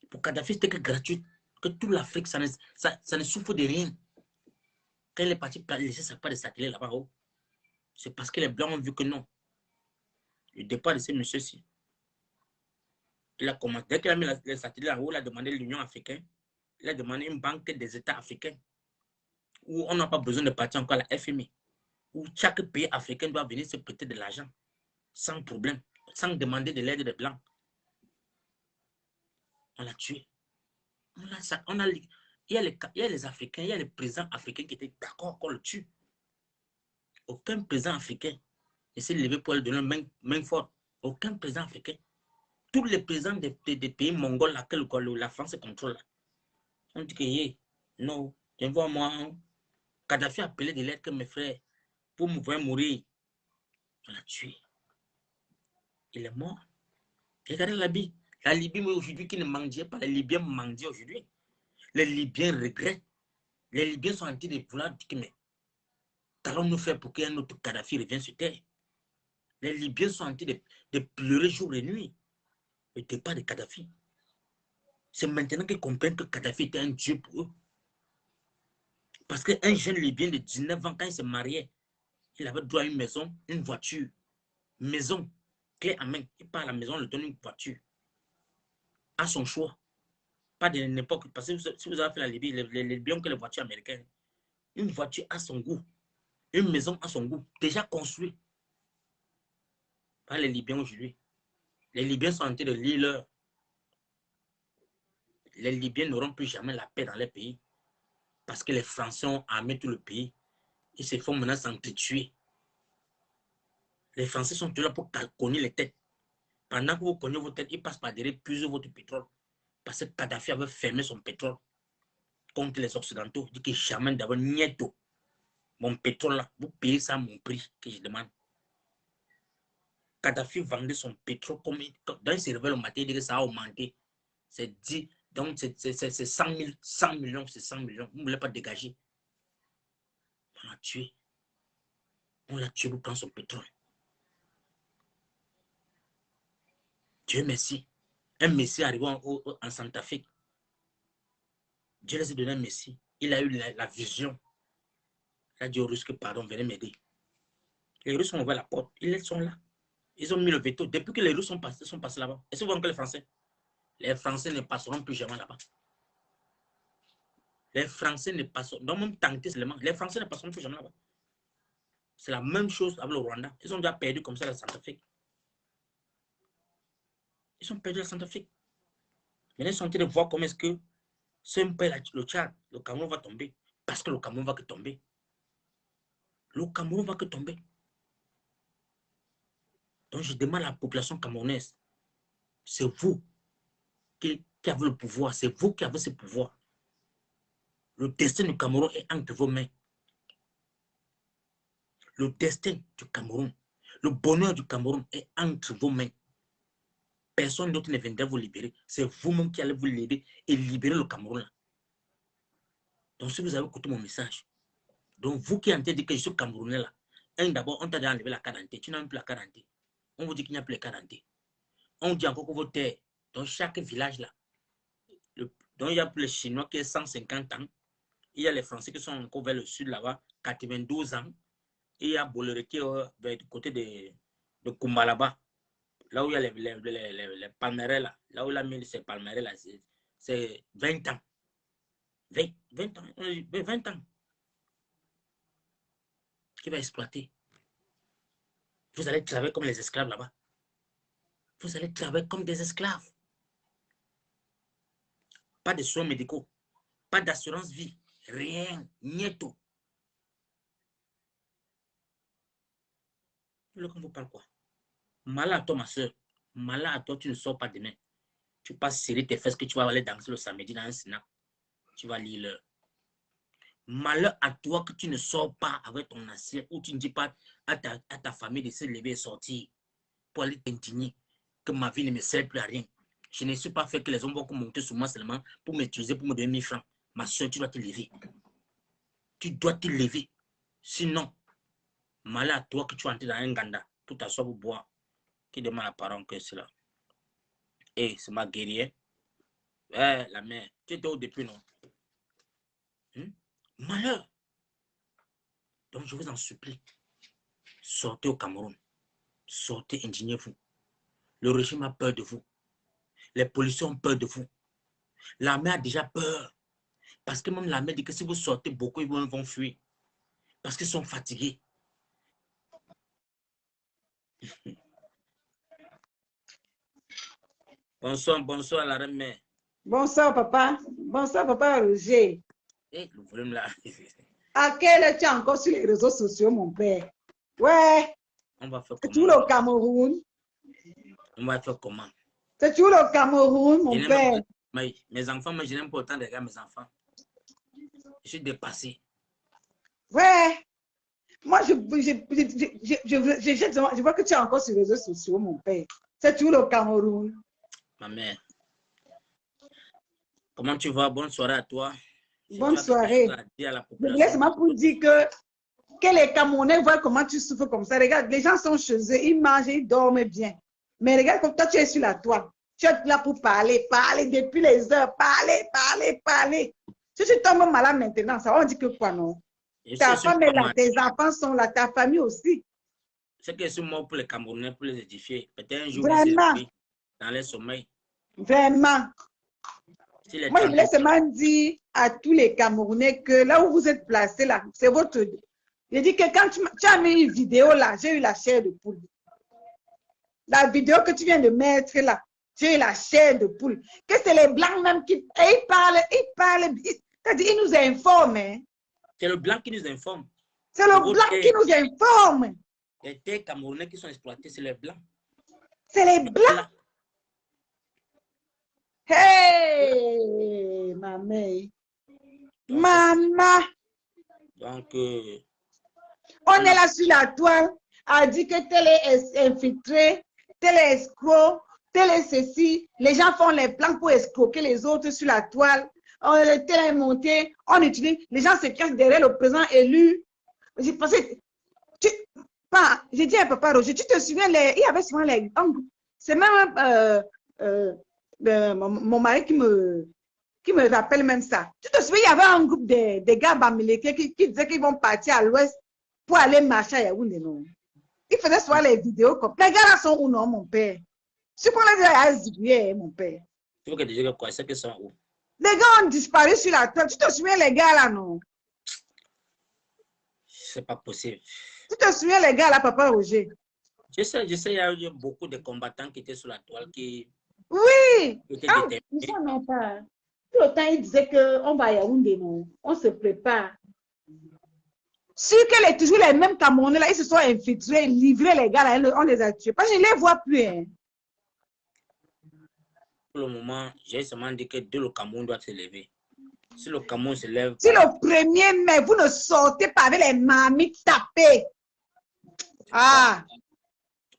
Pour Kadhafi, c'était que gratuit. Que toute l'Afrique, ça ne souffre de rien. Quand il est parti laisser sa part de satellite là-bas haut, c'est parce que les Blancs ont vu que non. Le départ de ces messieurs-ci, il a commencé, dès qu'il a mis les satellites là-haut, il a demandé l'Union africaine, il a demandé une banque des États africains, où on n'a pas besoin de partir encore à la FMI, où chaque pays africain doit venir se prêter de l'argent, sans problème, sans demander de l'aide des Blancs. On l'a tué. Il y a les Africains, il y a les présidents africains qui étaient d'accord qu'on le tue. Aucun président africain ne s'est levé pour lui donner main forte. Aucun président africain. Tous les présidents des pays mongols laquelle la France contrôle. On dit que non, je vois moi, Kadhafi a appelé des lettres que mes frères pour me voir mourir. On l'a tué. Il est mort. Regardez la Libye. La Libye, aujourd'hui, qui ne mangeait pas, les Libyens mangent aujourd'hui. Les Libyens regrettent. Les Libyens sont en train de vouloir dire que mais qu'allons-nous faire pour qu'un autre Kadhafi revienne sur terre? Les Libyens sont en train de pleurer jour et nuit. Le départ de Kadhafi. C'est maintenant qu'ils comprennent que Kadhafi était un dieu pour eux. Parce qu'un jeune Libyen de 19 ans, quand il se mariait, il avait droit à une maison, une voiture. Maison, clé en main. Il part à la maison, on lui donne une voiture. a son choix. Pas de n'importe, parce que si vous avez fait la Libye, les Libyens que les voitures américaines, une voiture a son goût, une maison a son goût, déjà construit par les Libyens aujourd'hui. Les Libyens sont en train de lire leur. Les Libyens n'auront plus jamais la paix dans les pays parce que les Français ont armé tout le pays. Ils se font maintenant s'entretuer. Les Français sont toujours là pour cogner les têtes. Pendant que vous cognez vos têtes, ils passent par derrière, puiser votre pétrole. Parce que Kadhafi avait fermé son pétrole contre les Occidentaux. Il dit que jamais d'avoir nieto. Mon pétrole là, vous payez ça à mon prix que je demande. Kadhafi vendait son pétrole comme dans il se réveille le matin, il dit que ça a augmenté. C'est 10, donc c'est 100 millions, c'est 100 millions. Vous ne voulez pas dégager. On l'a tué. On l'a tué pour prendre son pétrole. Dieu merci. Un messie arrivé en Centrafrique. Dieu les a donné un messie. Il a eu la vision. Il a dit aux Russes que pardon, venez m'aider. Les Russes ont ouvert la porte. Ils sont là. Ils ont mis le veto. Depuis que les Russes sont passés là-bas. Est-ce que vous voyez que les Français? Les Français ne passeront plus jamais là-bas. Les Français ne passeront. Donc même tenter seulement. Les Français ne passeront plus jamais là-bas. C'est la même chose avec le Rwanda. Ils ont déjà perdu comme ça la Centrafrique. Ils ont perdu la Centrafrique. Maintenant, ils sont en train de voir comment est-ce que si on paye le Tchad, le Cameroun va tomber. Parce que le Cameroun va que tomber. Le Cameroun va que tomber. Donc, je demande à la population camerounaise, c'est vous qui avez le pouvoir, c'est vous qui avez ce pouvoir. Le destin du Cameroun est entre vos mains. Le destin du Cameroun, le bonheur du Cameroun est entre vos mains. Personne d'autre ne viendra vous libérer. C'est vous-même qui allez vous libérer et libérer le Cameroun. Là. Donc, si vous avez écouté mon message, donc vous qui êtes en train de dire que je suis Camerounais là, d'abord, on t'a déjà enlevé la carte d'identité. Tu n'as même plus la carte d'identité. On vous dit qu'il n'y a plus la carte d'identité. On dit encore que vos terres, dans chaque village là, donc il y a plus les Chinois qui ont 150 ans, il y a les Français qui sont encore vers le sud là-bas, 92 ans, et il y a Bolloré qui est du côté de Kumbalaba, là où il y a les palmeraies là, là où il a mis ces palmeraies là, c'est 20 ans. 20 ans, 20 ans. Qui va exploiter. Vous allez travailler comme les esclaves là-bas. Vous allez travailler comme des esclaves. Pas de soins médicaux, pas d'assurance vie, rien, nieto. Vous voulez qu'on vous parle quoi? Malade à toi, ma soeur. Malade à toi, tu ne sors pas demain. Tu passes serrer tes fesses que tu vas aller danser le samedi dans un snap. Tu vas lire l'heure. Malheur à toi que tu ne sors pas avec ton assiette ou tu ne dis pas à ta famille de se lever et sortir pour aller t'indigner que ma vie ne me sert plus à rien. Je ne suis pas fait que les hommes vont monter sur moi seulement pour m'utiliser, pour me donner 1000 francs. Ma soeur, tu dois te lever. Tu dois te lever. Sinon, malheur à toi que tu entres dans un ganda pour t'asseoir pour boire. Qui demande à parents que c'est là? Eh, c'est ma guerrière. Eh, la mère. Tu étais au début, non? Malheur. Donc, je vous en supplie. Sortez au Cameroun. Sortez, indignez-vous. Le régime a peur de vous. Les policiers ont peur de vous. L'armée a déjà peur. Parce que même l'armée dit que si vous sortez beaucoup, ils vont fuir. Parce qu'ils sont fatigués. Bonsoir la reine mère. Bonsoir, papa. Bonsoir, papa Roger. Eh, le volume là. À quel est-tu encore sur les réseaux sociaux, mon père? Ouais. On va faire C'est comment? toujours le Cameroun. On va faire comment? C'est toujours le Cameroun, mon père. Mes enfants, moi, je n'aime pas autant de regarder mes enfants. Je suis dépassé. Ouais. Moi, je vois que tu es encore sur les réseaux sociaux, mon père. C'est toujours le Cameroun. Ma mère. Comment tu vas? Bonne soirée à toi. Bonne soirée. Je laisse moi pour dire que les Camerounais voient comment tu souffres comme ça. Regarde, les gens sont chez eux, ils mangent, ils dorment bien. Mais regarde comme toi, tu es sur la toile. Tu es là pour parler depuis les heures, parler. Si tu tombes malade maintenant, ça va dire que quoi, non? Ta femme est là, tes enfants sont là, ta famille aussi. C'est que c'est mort pour les Camerounais, pour les édifier. Peut-être un jour, vraiment. dans les sommeils. Vraiment. Moi, je voulais seulement dire à tous les Camerounais que là où vous êtes placés, là, c'est votre... Je dis que quand tu as mis une vidéo là, j'ai eu la chair de poule. La vidéo que tu viens de mettre là, j'ai eu la chair de poule. Que c'est les Blancs même qui... Et ils parlent, c'est-à-dire ils nous informent. Hein. C'est le Blanc qui nous informe. C'est le Blanc qui nous informe. Les terres camerounais qui sont exploitées, c'est les Blancs. C'est les Blancs. Hey, maman. Maman. Donc, on est là sur la toile, a dit que tel est infiltré, tel est escroc, tel est ceci. Les gens font les plans pour escroquer les autres sur la toile. Tel est monté, on utilise. Les gens se cachent derrière le président élu. J'ai pensé, j'ai dit à Papa Roger, tu te souviens, il y avait souvent les... C'est même mon mari qui me rappelle même ça. Tu te souviens, il y avait un groupe de gars bamileke qui disaient qu'ils vont partir à l'ouest pour aller marcher à Yaoundé, non? Ils faisaient souvent les vidéos comme... Les gars là sont où, non, mon père? Je prends les gars à Ziguier, mon père. Tu veux que tu dises quoi? C'est qu'ils sont où? Les gars ont disparu sur la toile. Tu te souviens, les gars là, non? C'est pas possible. Tu te souviens, les gars là, Papa Roger? Je sais, il y a eu beaucoup de combattants qui étaient sur la toile qui... Oui! Qui étaient déterminés. Non, pas. Tout le temps, ils disaient qu'on va à Yaoundé, non? On se prépare. Sûr qu'elle est toujours les mêmes Camerounais là, ils se sont infiltrés, livrés les gars là, on les a tués. Parce que je ne les vois plus. Hein. Pour le moment, j'ai seulement dit que le Cameroun doit se lever. Si le Cameroun se lève... Si le 1er mai, vous ne sortez pas avec les mamies tapées. Ah!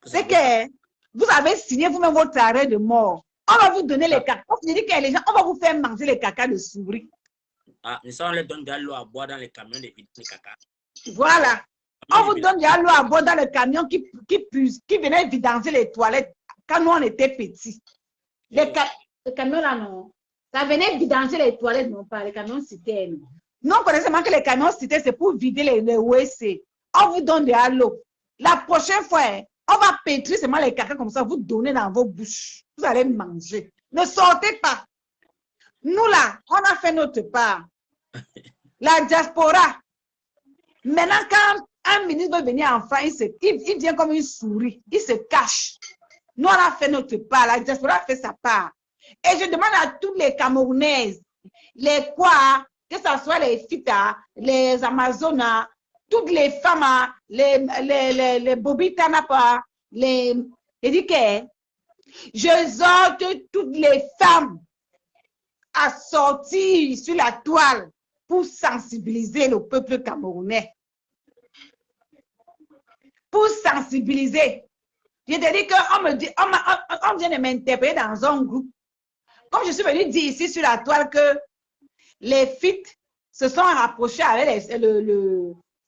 C'est que vous avez signé vous-même votre arrêt de mort. On va vous donner les caca. Je dis que les gens, on va vous faire manger les caca de souris. Ah, mais ça, on les donne de l'eau à boire dans les camions de caca. Voilà. On vous donne de l'eau à boire dans le camion qui venait vidanger les toilettes quand nous on était petits. Les camions là, non. Ça venait vidanger les toilettes, non pas les camions citernes. Nous, on connaissait seulement que les camions citernes, c'est pour vider les WC. On vous donne de l'eau. La prochaine fois, on va pétrir seulement les caca comme ça, vous donnez dans vos bouches. Vous allez manger. Ne sortez pas. Nous là, on a fait notre part. La diaspora. Maintenant, quand un ministre veut venir enfin, il vient comme une souris. Il se cache. Nous, on a fait notre part. La diaspora a fait sa part. Et je demande à toutes les Camerounaises, les quoi, que ce soit les Fita, les Amazonas, toutes les femmes, les Bobitanapa, les éduquées, j'exhorte toutes les femmes à sortir sur la toile pour sensibiliser le peuple camerounais. Pour sensibiliser. Je te dis qu'on vient de m'interpeller dans un groupe. Comme je suis venue dire ici sur la toile que les FIT se sont rapprochés avec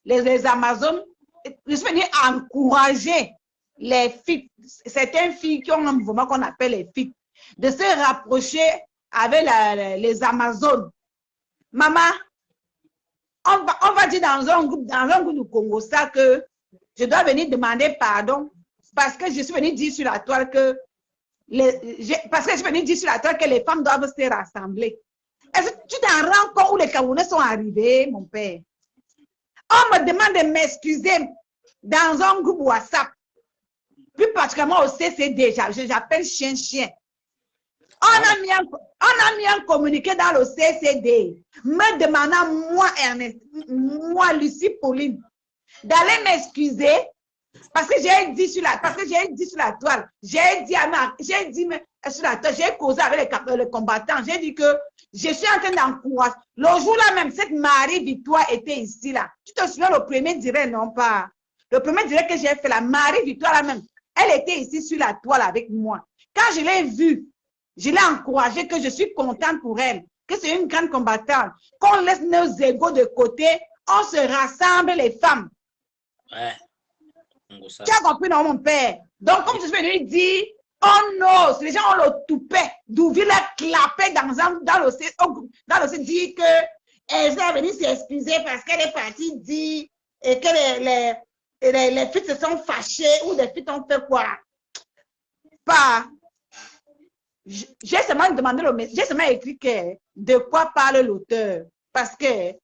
les Amazones, je suis venue encourager les FIT, certaines filles qui ont un mouvement qu'on appelle les FIT, de se rapprocher avec les Amazones. Maman, on va dire dans un groupe du Congo ça que je dois venir demander pardon parce que je suis venue dire sur la toile que les femmes doivent se rassembler. Est-ce que tu t'en rends compte où les Camerounais sont arrivés, mon père? On me demande de m'excuser dans un groupe WhatsApp, plus particulièrement au CCD, j'appelle chien. On a mis un communiqué dans le CCD, me demandant, moi, Lucie Pauline, d'aller m'excuser parce que j'ai dit sur la toile, j'ai causé avec les combattants, j'ai dit que je suis en train d'encourager. Le jour-là même, cette Marie-Victoire était ici là. Tu te souviens le premier direct, non pas? Le premier direct que j'ai fait, la Marie-Victoire là même, elle était ici sur la toile avec moi. Quand je l'ai vue, je l'ai encouragée que je suis contente pour elle, que c'est une grande combattante, qu'on laisse nos égos de côté, on se rassemble les femmes. Ouais. Tu as compris, non, mon père? Donc, comme je suis venu dire, on ose, les gens ont le toupet, d'ouvrir la clapet dans le site, dire qu'elle est venue s'excuser parce qu'elle est partie dire et que les filles se sont fâchées ou les filles ont fait quoi? Pas. J'ai seulement demandé le message, j'ai seulement écrit que de quoi parle l'auteur. Parce que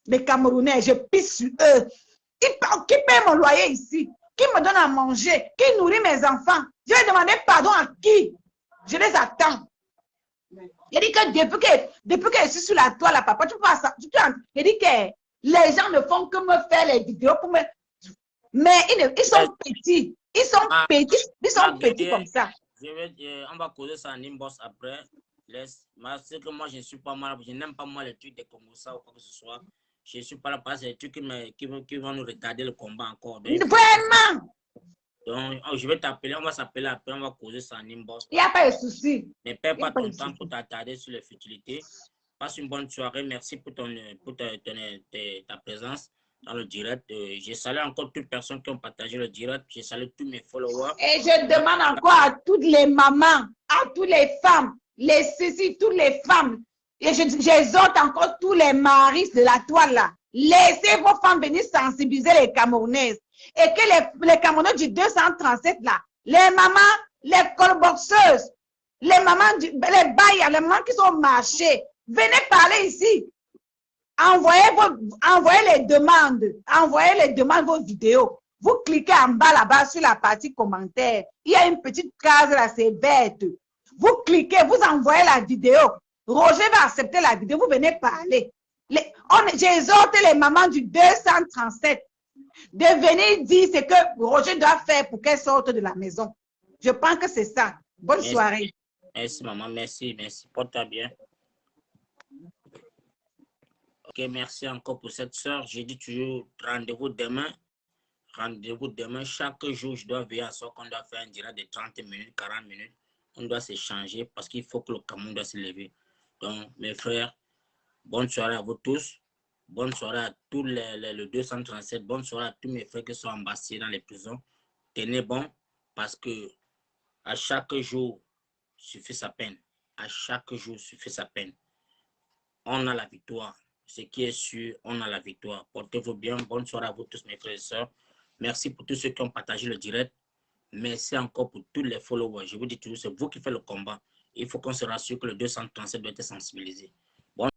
les Camerounais, je pisse sur eux. Qui paie mon loyer ici? Qui me donne à manger? Qui nourrit mes enfants? Je vais demander pardon à qui? Je les attends. Il dit que depuis que je suis sur la toile, papa, tu peux pas ça. Il dit que les gens ne font que me faire les vidéos pour me. Mais ils sont petits. Ils sont petits comme ça. On va causer ça en inbox après. C'est que moi, je ne suis pas mal. Je n'aime pas moi les trucs des Congossa ou quoi que ce soit. Je ne suis pas là parce que c'est des trucs qui vont nous retarder le combat encore. Donc, vraiment! Donc, je vais t'appeler, on va s'appeler après, on va causer ça en inbox. Il n'y a pas de souci. Ne perds pas ton temps pour t'attarder sur les futilités. Passe une bonne soirée. Merci pour ta présence dans le direct. Je salue encore toutes les personnes qui ont partagé le direct. Je salue tous mes followers. Et je demande encore à toutes les mamans, à toutes les femmes, les ceci, toutes les femmes. Et j'exhorte encore tous les maris de la toile là. Laissez vos femmes venir sensibiliser les Camerounaises. Et que les Camerounais du 237 là, les mamans, les colboxeuses, les mamans, les bailles, les mamans qui sont marchées, venez parler ici. Envoyez les demandes, vos vidéos. Vous cliquez en bas là-bas sur la partie commentaire. Il y a une petite case là, c'est verte. Vous cliquez, vous envoyez la vidéo. Roger va accepter la vidéo, vous venez parler. J'exhorte les mamans du 237 de venir dire ce que Roger doit faire pour qu'elle sorte de la maison. Je pense que c'est ça. Bonne soirée. Merci maman, merci. Porte-toi bien. Ok, merci encore pour cette soeur. J'ai dit toujours rendez-vous demain. Chaque jour, je dois veiller à ce qu'on doit faire un direct de 30 minutes, 40 minutes. On doit s'échanger parce qu'il faut que le Cameroun doit se lever. Donc, mes frères, bonne soirée à vous tous. Bonne soirée à tous le 237. Bonne soirée à tous mes frères qui sont embassés dans les prisons. Tenez bon parce que à chaque jour suffit sa peine. À chaque jour suffit sa peine. On a la victoire. Ce qui est sûr, on a la victoire. Portez-vous bien. Bonne soirée à vous tous, mes frères et sœurs. Merci pour tous ceux qui ont partagé le direct. Merci encore pour tous les followers. Je vous dis toujours, c'est vous qui faites le combat. Il faut qu'on se rassure que le 237 doit être sensibilisé.